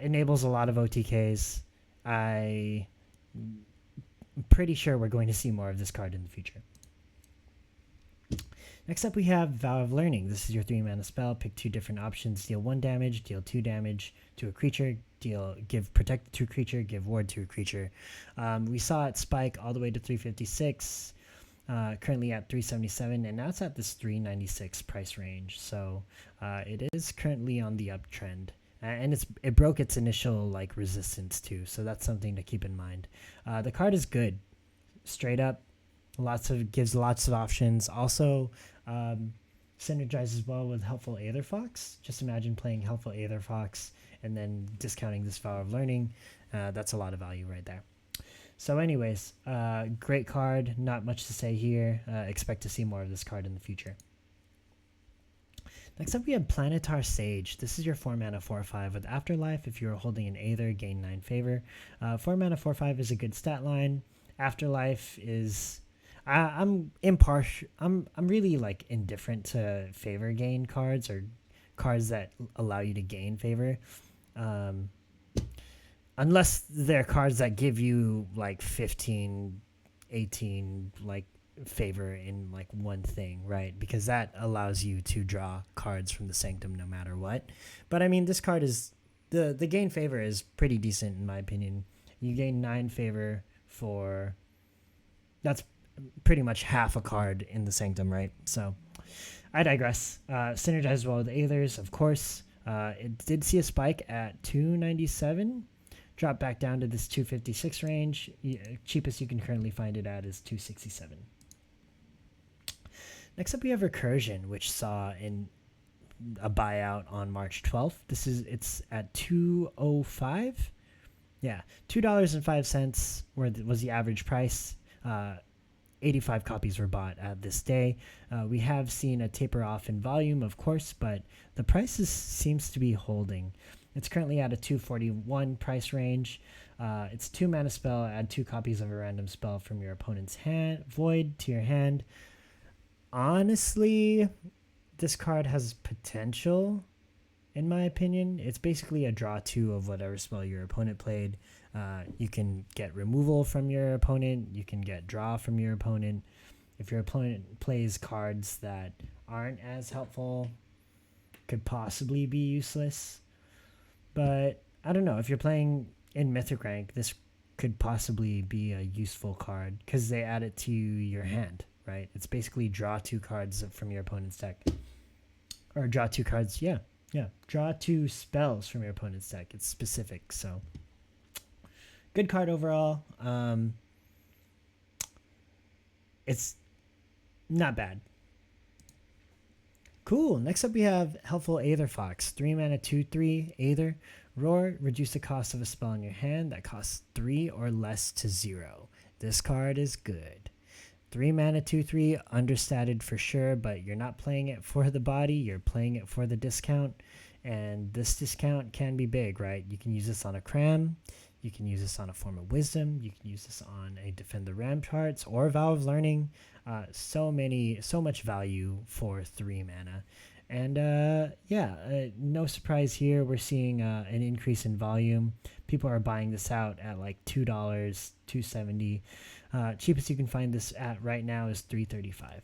Enables a lot of OTKs. I'm pretty sure we're going to see more of this card in the future. Next up, we have Vow of Learning. This is your 3 mana spell. Pick 2 different options. Deal 1 damage, deal 2 damage to a creature, give protect to a creature, give ward to a creature. We saw it spike all the way to 356, currently at 377, and now it's at this 396 price range. So it is currently on the uptrend. And it broke its initial resistance too, so that's something to keep in mind. The card is good, straight up. Gives lots of options. Also, synergizes well with Helpful Aether Fox. Just imagine playing Helpful Aether Fox and then discounting this Vow of Learning. That's a lot of value right there. So anyways, great card. Not much to say here. Expect to see more of this card in the future. Next up, we have Planetar Sage. This is your 4 mana 4/5 with Afterlife. If you're holding an Aether, gain 9 favor. 4 mana 4/5 is a good stat line. Afterlife is... I'm impartial. I'm really indifferent to favor gain cards or cards that allow you to gain favor, unless they're cards that give you 15, 18 favor in one thing, right? Because that allows you to draw cards from the Sanctum no matter what. But I mean, this card is the gain favor is pretty decent in my opinion. You gain 9 favor for... that's pretty much half a card in the Sanctum, right? So I digress. Synergizes well with Aethers, of course. It did see a spike at 297, drop back down to this 256 range. Cheapest you can currently find it at is 267. Next up, we have Recursion, which saw a buyout on March 12th. It's at 205. Yeah, $2.05 was the average price. 85 copies were bought at this day. We have seen a taper off in volume, of course, but the price seems to be holding. It's currently at a 241 price range. It's 2 mana spell. Add 2 copies of a random spell from your opponent's void to your hand. Honestly, this card has potential, in my opinion. It's basically a draw 2 of whatever spell your opponent played. You can get removal from your opponent. You can get draw from your opponent. If your opponent plays cards that aren't as helpful, could possibly be useless. But I don't know. If you're playing in Mythic rank, this could possibly be a useful card because they add it to your hand, right? It's basically draw 2 cards from your opponent's deck. or draw 2 cards. Yeah, yeah. Draw 2 spells from your opponent's deck. It's specific, so good card overall. It's not bad. Cool. Next up, we have Helpful Aether Fox. 3 mana, 2/3 Aether. Roar, reduce the cost of a spell in your hand that costs 3 or less to 0. This card is good. 3 mana, 2/3, understated for sure, but you're not playing it for the body, you're playing it for the discount. And this discount can be big, right? You can use this on a cram, you can use this on a Form of Wisdom, you can use this on a Defend the Ramparts or Vow of Learning. So much value for 3 mana. And no surprise here. We're seeing an increase in volume. People are buying this out at like $2, $2.70. Cheapest you can find this at right now is $3.35.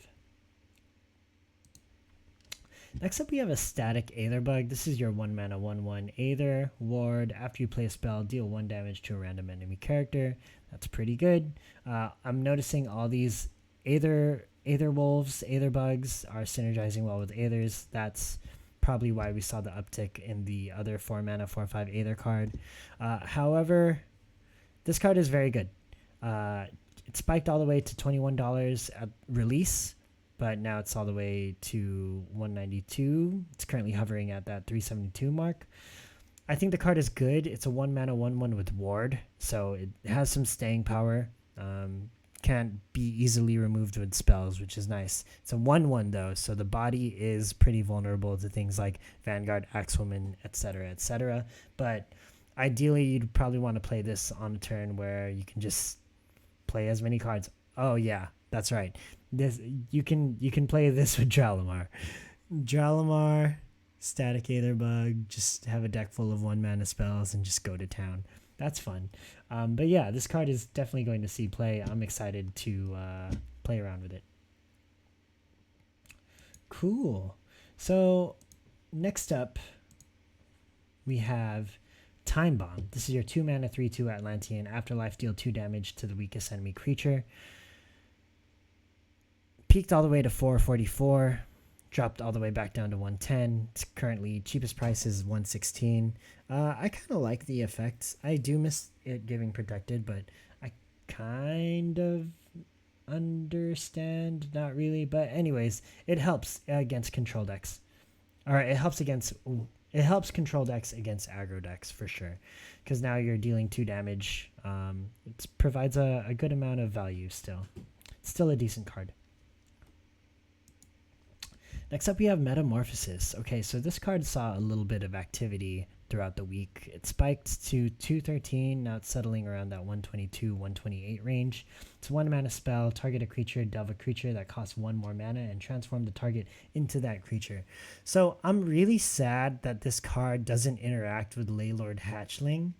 Next up, we have a Static Aetherbug. This is your 1 mana 1/1 Aether ward. After you play a spell, deal 1 damage to a random enemy character. That's pretty good. I'm noticing all these Aether wolves, Aether bugs are synergizing well with Aethers. That's probably why we saw the uptick in the other 4 mana 4/5 Aether card. However, this card is very good. It spiked all the way to $21 at release, but now it's all the way to $192. It's currently hovering at that $372 mark. I think the card is good. It's a 1 mana 1/1 with ward, so it has some staying power. Can't be easily removed with spells, which is nice. It's a 1/1 though, so the body is pretty vulnerable to things like Vanguard, Axewoman, etc., etc. But ideally, you'd probably want to play this on a turn where you can just play as many cards. Oh yeah, that's right. This you can play this with Dralamar. Static Aetherbug, just have a deck full of 1 mana spells and just go to town. That's fun. But yeah, this card is definitely going to see play. I'm excited to play around with it. Cool. So next up, we have Time Bomb. This is your 2 mana 3/2 Atlantean. Afterlife, deal 2 damage to the weakest enemy creature. Peaked all the way to 444. Dropped all the way back down to 110. It's currently cheapest price is 116. I kind of like the effects. I do miss it giving protected, but I kind of understand, not really. But anyways, it helps against control decks. All right, it helps control decks against aggro decks for sure, because now you're dealing 2 damage. It provides a good amount of value still. It's still a decent card. Next up, we have Metamorphosis. Okay, so this card saw a little bit of activity throughout the week. It spiked to 213, now it's settling around that 122, 128 range. It's 1 mana spell, target a creature, delve a creature that costs 1 more mana, and transform the target into that creature. So I'm really sad that this card doesn't interact with Laylord Hatchling.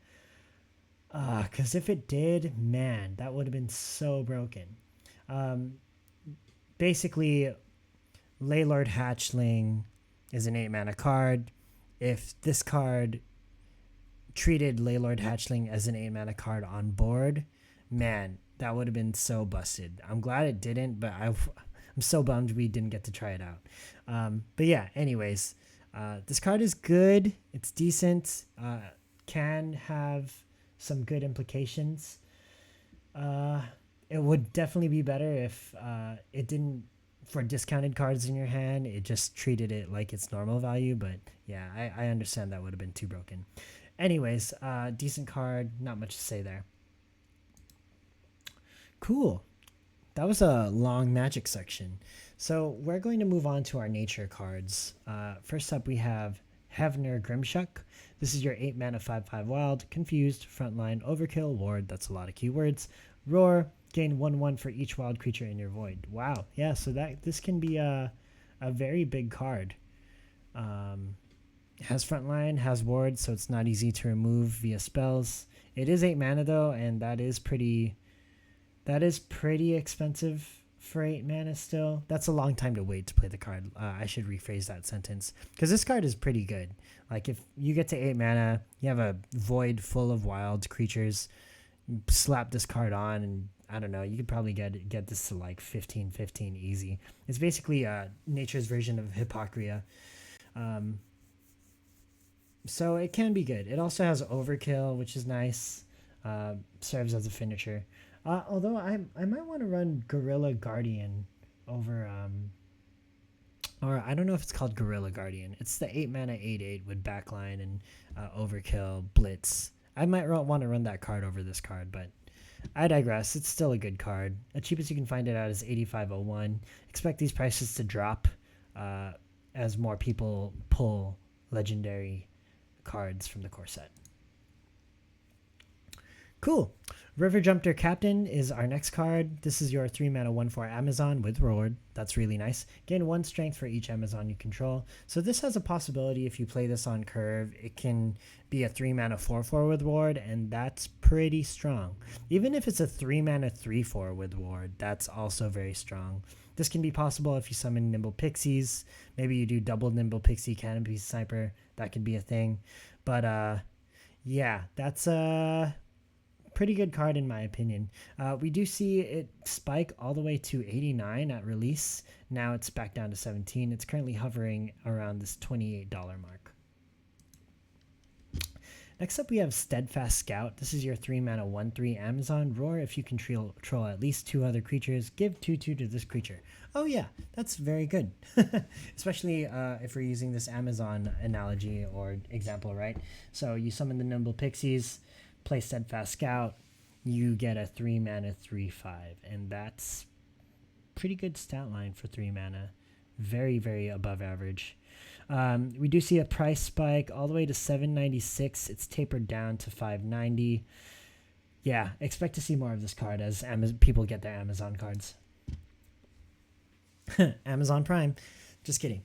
Because if it did, man, that would have been so broken. Basically, Laylord Hatchling is an 8 mana card. If this card treated Laylord Hatchling as an 8 mana card on board, man, that would have been so busted. I'm glad it didn't, but I'm so bummed we didn't get to try it out. But yeah, anyways, this card is good. It's decent. Can have some good implications. It would definitely be better if it didn't, for discounted cards in your hand, it just treated it like its normal value. But yeah, I understand that would have been too broken. Anyways, decent card, not much to say there. Cool. That was a long Magic section. So we're going to move on to our nature cards. First up, we have Hevner Grimshuck. This is your 8 mana 5/5 wild, confused, frontline, overkill, ward. That's a lot of keywords. Roar, gain 1/1 for each wild creature in your void. Wow. Yeah, so this can be a very big card. It has frontline, has ward, so it's not easy to remove via spells. It is 8 mana though, and that is pretty expensive for 8 mana still. That's a long time to wait to play the card. I should rephrase that sentence, because this card is pretty good. Like, if you get to 8 mana, you have a void full of wild creatures, slap this card on, and I don't know, you could probably get this to like 15 easy. It's basically nature's version of Hippocria. Um, so it can be good. It also has overkill, which is nice. Serves as a finisher. Although I might want to run Gorilla Guardian over or I don't know if it's called Gorilla Guardian. It's the 8 mana 8/8 with backline and overkill blitz. I might want to run that card over this card, but I digress. It's still a good card. The cheapest you can find it at is 85.01. Expect these prices to drop as more people pull legendary cards from the core set. Cool. River Jumpter Captain is our next card. This is your 3 mana 1/4 Amazon with Reward. That's really nice. Gain 1 strength for each Amazon you control. So this has a possibility if you play this on curve. It can be a 3 mana 4/4 with Reward, and that's pretty strong. Even if it's a 3 mana 3/4 with Reward, that's also very strong. This can be possible if you summon Nimble Pixies. Maybe you do double Nimble Pixie Canopy Sniper. That could be a thing. But yeah, that's pretty good card in my opinion. We do see it spike all the way to 89 at release. Now it's back down to 17. It's currently hovering around this $28 mark. Next up we have Steadfast Scout. This is your 3 mana 1/3 Amazon. Roar if you control at least 2 other creatures. Give 2/2 to this creature. Oh yeah, that's very good. Especially if we're using this Amazon analogy or example, right? So you summon the Nimble Pixies, play Steadfast Scout, you get a 3 mana 3/5, and that's pretty good stat line for 3 mana. Very, very above average. We do see a price spike all the way to 796. It's tapered down to 590. Yeah, expect to see more of this card as people get their Amazon cards. Amazon Prime. Just kidding.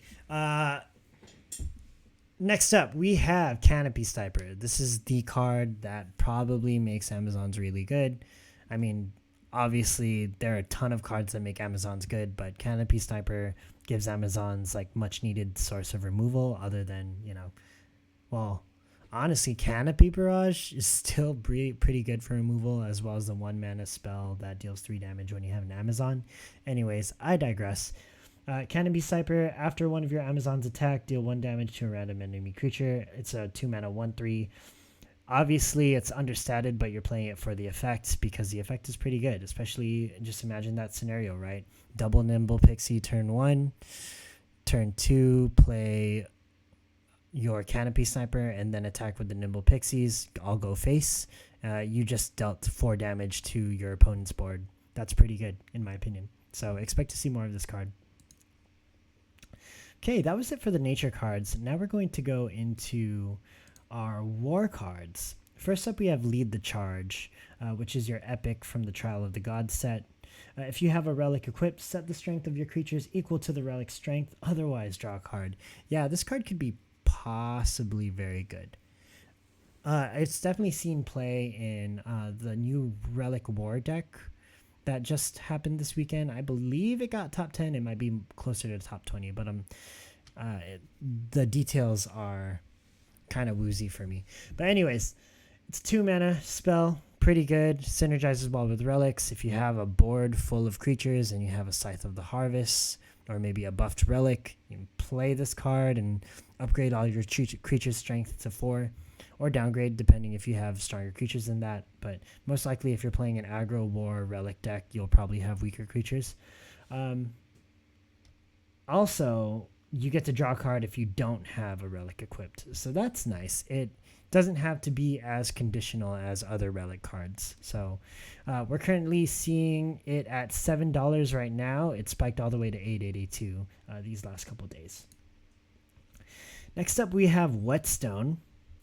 Next up, we have Canopy Sniper. This is the card that probably makes Amazons really good. I mean, obviously, there are a ton of cards that make Amazons good, but Canopy Sniper gives Amazons like much needed source of removal other than, well, honestly, Canopy Barrage is still pretty good for removal, as well as the 1 mana spell that deals 3 damage when you have an Amazon. Anyways, I digress. Canopy Sniper, after one of your Amazons attack, deal 1 damage to a random enemy creature. It's a 2 mana 1/3. Obviously, it's understated, but you're playing it for the effect because the effect is pretty good, especially just imagine that scenario, right? Double Nimble Pixie turn 1, turn 2, play your Canopy Sniper, and then attack with the Nimble Pixies. I'll go face. You just dealt 4 damage to your opponent's board. That's pretty good, in my opinion. So expect to see more of this card. Okay, that was it for the nature cards. Now we're going to go into our war cards. First up, we have Lead the Charge, which is your epic from the Trial of the Gods set. If you have a relic equipped, set the strength of your creatures equal to the relic's strength, otherwise draw a card. Yeah, this card could be possibly very good. It's definitely seen play in the new Relic War deck that just happened this weekend. I believe it got top 10. It might be closer to top 20, but the details are kind of woozy for me. But anyways, it's 2 mana spell, pretty good. Synergizes well with relics. If you have a board full of creatures and you have a Scythe of the Harvest or maybe a buffed relic, you can play this card and upgrade all your creatures' strength to 4. Or downgrade, depending if you have stronger creatures than that. But most likely, if you're playing an aggro war relic deck, you'll probably have weaker creatures. Also, you get to draw a card if you don't have a relic equipped. So that's nice. It doesn't have to be as conditional as other relic cards. So we're currently seeing it at $7 right now. It spiked all the way to $8.82 these last couple of days. Next up, we have Whetstone.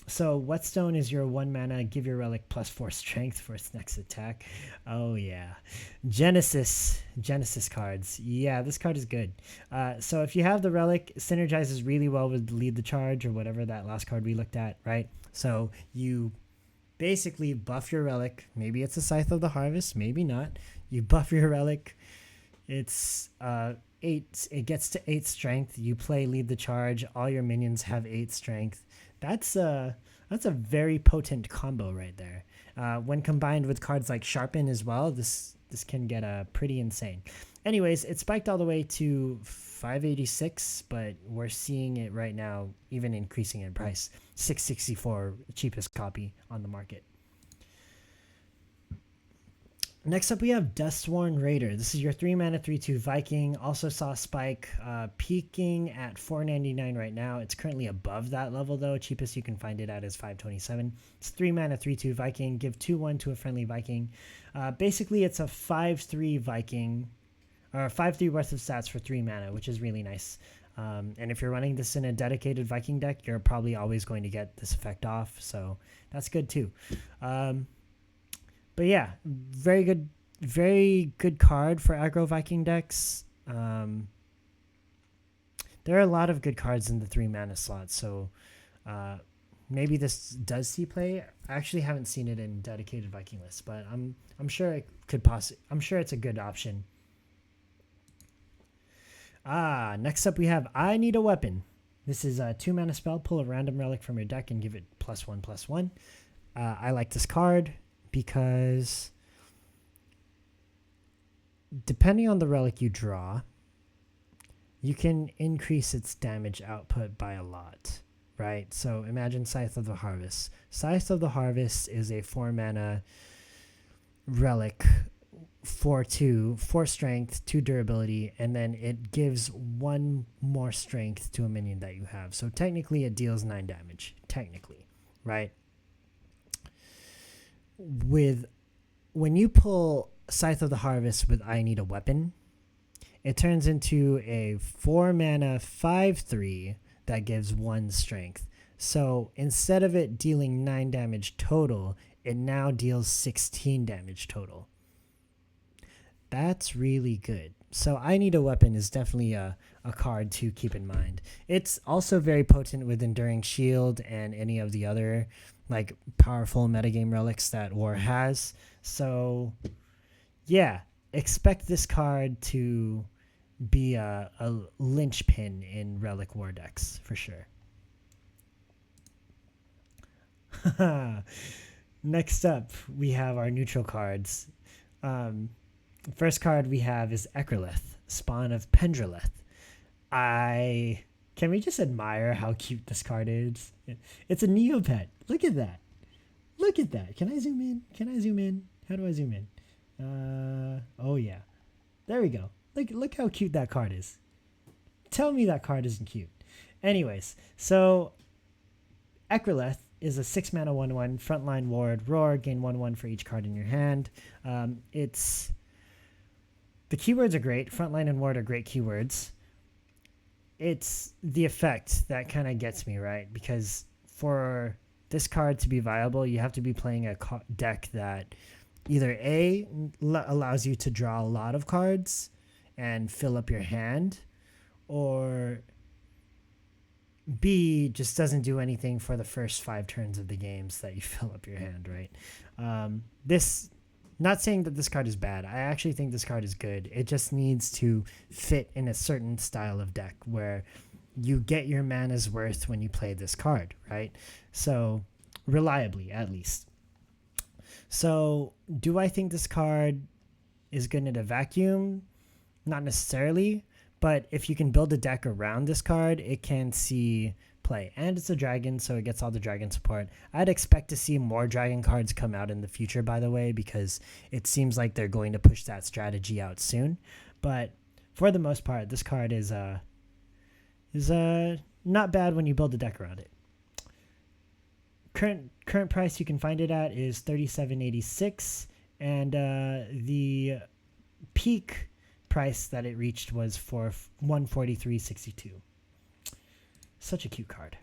So Whetstone is your 1 mana, give your relic +4 strength for its next attack. Oh yeah. Genesis cards. Yeah, this card is good. So if you have the relic, it synergizes really well with Lead the Charge or whatever that last card we looked at, right? So you basically buff your relic. Maybe it's a Scythe of the Harvest, maybe not. You buff your relic. It's 8. It gets to 8 strength. You play Lead the Charge. All your minions have 8 strength. That's a very potent combo right there. When combined with cards like Sharpen as well, this this can get pretty insane. Anyways, it spiked all the way to 586, but we're seeing it right now even increasing in price. 664, cheapest copy on the market. Next up, we have Dustsworn Raider. This is your 3-mana 3/2 Viking. Also saw spike peaking at $4.99 right now. It's currently above that level though. Cheapest you can find it at is $5.27. It's 3-mana 3/2 Viking. Give 2/1 to a friendly Viking. Basically, it's a 5/3 Viking, or 5/3 worth of stats for 3 mana, which is really nice. And if you're running this in a dedicated Viking deck, you're probably always going to get this effect off. So that's good too. But yeah, very good card for aggro Viking decks. There are a lot of good cards in the 3-mana slot, so maybe this does see play. I actually haven't seen it in dedicated Viking lists, but I'm sure it could I'm sure it's a good option. Next up we have I Need a Weapon. This is a 2-mana spell. Pull a random relic from your deck and give it +1/+1. I like this card because depending on the relic you draw, you can increase its damage output by a lot, right? So imagine Scythe of the Harvest. Scythe of the Harvest is a 4-mana relic, 4/2, 4 strength, 2 durability, and then it gives 1 more strength to a minion that you have. So technically it deals 9 damage, technically, right? When you pull Scythe of the Harvest with I Need a Weapon, it turns into a 4-mana 5/3 that gives 1 strength. So instead of it dealing 9 damage total, it now deals 16 damage total. That's really good. So I Need a Weapon is definitely a card to keep in mind. It's also very potent with Enduring Shield and any of the other like powerful metagame relics that War has. So yeah, expect this card to be a linchpin in Relic War decks for sure. Next up, we have our neutral cards. First card we have is Ekrylith, Spawn of Pendralith. Can we just admire how cute this card is? It's a Neopet. Look at that. Look at that. Can I zoom in? How do I zoom in? Oh yeah. There we go. Look how cute that card is. Tell me that card isn't cute. Anyways, so Ekrylith is a 6-mana 1/1 frontline ward roar. Gain 1/1 for each card in your hand. The keywords are great. Frontline and ward are great keywords. It's the effect that kind of gets me, right? Because for this card to be viable, you have to be playing a deck that either A, allows you to draw a lot of cards and fill up your hand, or B, just doesn't do anything for the first 5 turns of the games that you fill up your hand, right? Not saying that this card is bad. I actually think this card is good. It just needs to fit in a certain style of deck where you get your mana's worth when you play this card, right? So, reliably, at least. So, do I think this card is good in a vacuum? Not necessarily, but if you can build a deck around this card, it can see play. And it's a dragon, so it gets all the dragon support. I'd expect to see more dragon cards come out in the future, by the way, because it seems like they're going to push that strategy out soon. But for the most part, this card is not bad when you build a deck around it. Current price you can find it at is $37.86, and the peak price that it reached was for $143.62. Such a cute card.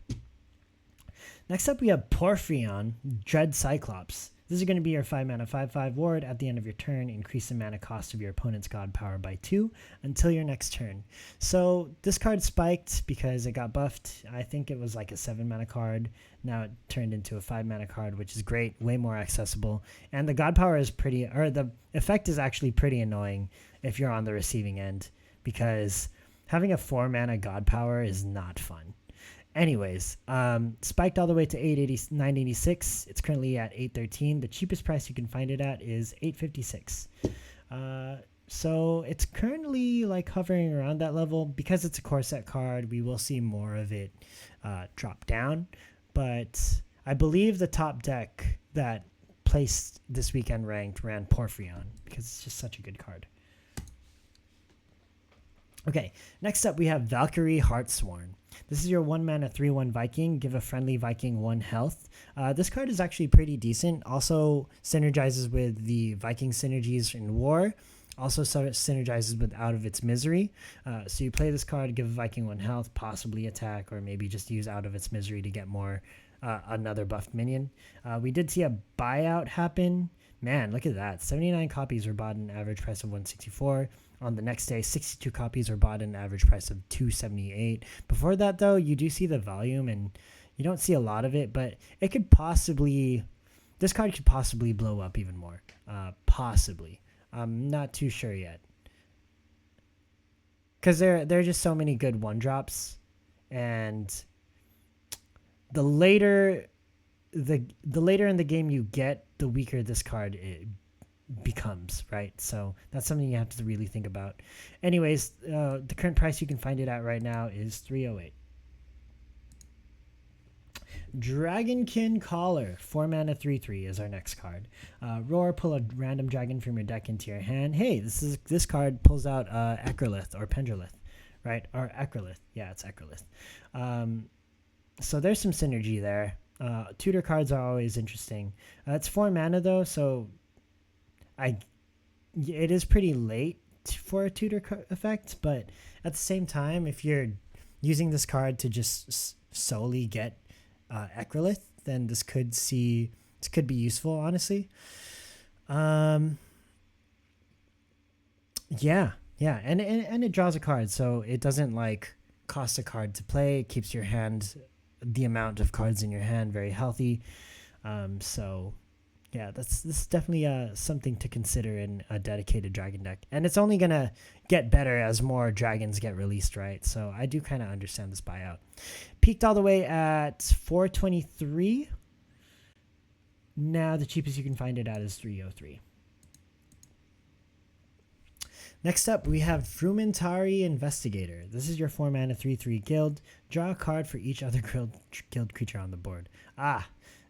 Next up, we have Porphyrion, Dread Cyclops. This is going to be your 5-mana 5/5 ward. At the end of your turn, increase the mana cost of your opponent's god power by 2 until your next turn. So this card spiked because it got buffed. I think it was like a 7-mana card. Now it turned into a 5-mana card, which is great, way more accessible. And the god power is the effect is actually pretty annoying if you're on the receiving end, because having a 4-mana god power is not fun. Anyways, spiked all the way to $9.86. It's currently at $8.13. The cheapest price you can find it at is $8.56. So it's currently like hovering around that level. Because it's a core set card, we will see more of it drop down. But I believe the top deck that placed this weekend ranked ran Porphyrion because it's just such a good card. Okay, next up we have Valkyrie Heartsworn. This is your 1 mana 3/1 Viking. Give a friendly Viking 1 health. This card is actually pretty decent. Also synergizes with the Viking synergies in War. Also synergizes with Out of Its Misery. So you play this card, give a Viking 1 health, possibly attack, or maybe just use Out of Its Misery to get more another buffed minion. We did see a buyout happen. Man, look at that. 79 copies were bought at an average price of 164. On the next day, 62 copies were bought at an average price of 278. Before that, though, you do see the volume, and you don't see a lot of it, but it could possibly... This card could possibly blow up even more. Possibly. I'm not too sure yet. Because there are just so many good one-drops, and the later in the game you get, the weaker this card becomes, right? So that's something you have to really think about. Anyways, the current price you can find it at right now is 308. Dragonkin Caller, 4 mana 3/3 is our next card. Roar, pull a random dragon from your deck into your hand. Hey, this card pulls out Ecrolith or Pendrolith, right? Or Ecrolith. Yeah, it's Ecrolith. So there's some synergy there. Tutor cards are always interesting. It's 4 mana though, so it is pretty late for a tutor effect, but at the same time, if you're using this card to just solely get Ecrolith, then this could be useful, honestly. Yeah, and it draws a card, so it doesn't like cost a card to play. It keeps your hand, the amount of cards in your hand, very healthy. So yeah, this is definitely something to consider in a dedicated dragon deck, and it's only gonna get better as more dragons get released, right? So I do kind of understand this buyout. Peaked all the way at 423. Now the cheapest you can find it at is 303. Next up, we have Frumentari Investigator. This is your 4 mana 3/3 guild. Draw a card for each other guild creature on the board.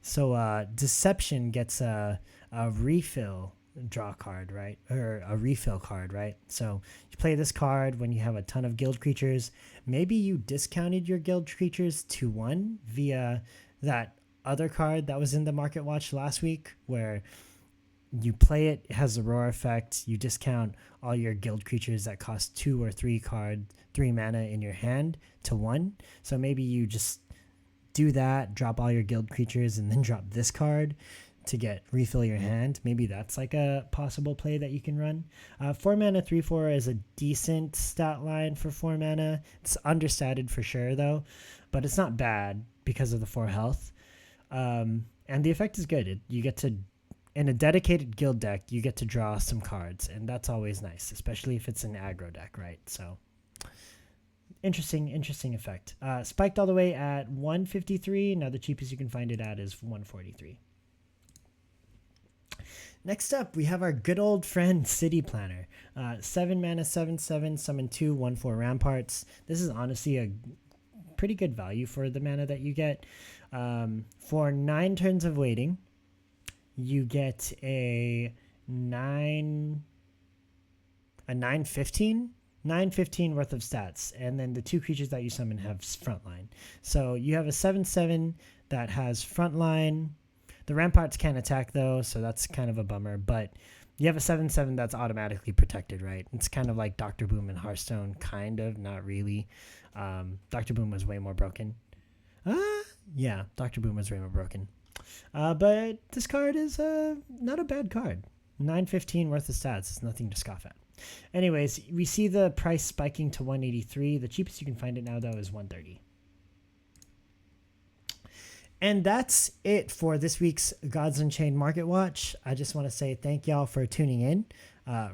So Deception gets a refill draw card, right? Or a refill card, right? So you play this card when you have a ton of guild creatures. Maybe you discounted your guild creatures to 1 via that other card that was in the Market Watch last week, where you play it has a roar effect. You discount all your guild creatures that cost 2 or 3 mana in your hand to 1. So maybe you just do that, drop all your guild creatures, and then drop this card to refill your hand. Maybe that's like a possible play that you can run. 4 mana 3/4 is a decent stat line for 4 mana. It's understated for sure though, but it's not bad because of the 4 health. And the effect is good. You get to, in a dedicated guild deck, you get to draw some cards, and that's always nice, especially if it's an aggro deck, right? So interesting effect. Spiked all the way at 153. Now the cheapest you can find it at is 143. Next up, we have our good old friend City Planner. 7 mana 7/7, summon 2 1/4 ramparts. This is honestly a pretty good value for the mana that you get. For 9 turns of waiting, you get a 9/15 worth of stats, and then the 2 creatures that you summon have frontline. So you have a 7/7 that has frontline. The ramparts can't attack though, so that's kind of a bummer, but you have a 7/7 that's automatically protected, right? It's kind of like Dr. Boom and Hearthstone, kind of, not really. Dr. Boom was way more broken. Yeah, Dr. Boom was way more broken. But this card is not a bad card. 9/15 worth of stats is nothing to scoff at. Anyways, we see the price spiking to 183. The cheapest you can find it now, though, is 130. And that's it for this week's Gods Unchained Market Watch. I just want to say thank y'all for tuning in.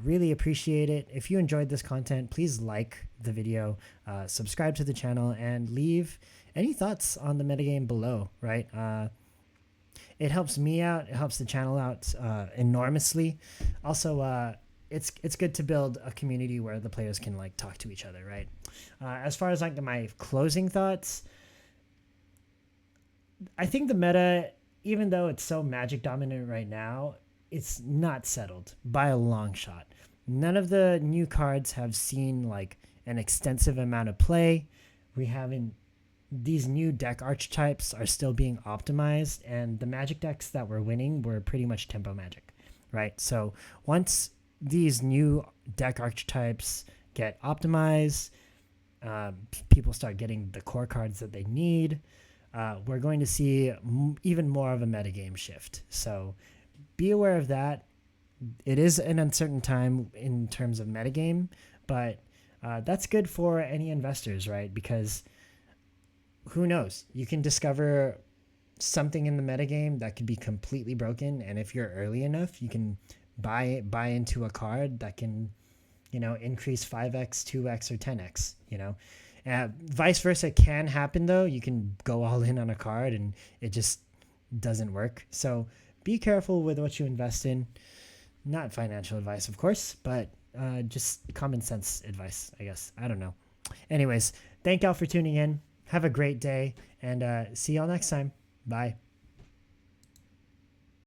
Really appreciate it. If you enjoyed this content, please like the video, subscribe to the channel, and leave any thoughts on the metagame below, right? It helps me out. It helps the channel out enormously. Also, it's good to build a community where the players can like talk to each other, right? As far as like my closing thoughts, I think the meta, even though it's so Magic dominant right now, it's not settled by a long shot. None of the new cards have seen like an extensive amount of play. We haven't These new deck archetypes are still being optimized, and the Magic decks that were winning were pretty much tempo Magic, right? So once these new deck archetypes get optimized, people start getting the core cards that they need. We're going to see even more of a metagame shift. So be aware of that. It is an uncertain time in terms of metagame, but that's good for any investors, right? Because who knows? You can discover something in the metagame that could be completely broken, and if you're early enough, you can buy into a card that can, increase 5x, 2x, or 10x. Vice versa can happen though. You can go all in on a card and it just doesn't work. So be careful with what you invest in. Not financial advice, of course, but just common sense advice, I guess. I don't know. Anyways, thank y'all for tuning in. Have a great day, and see y'all next time. Bye.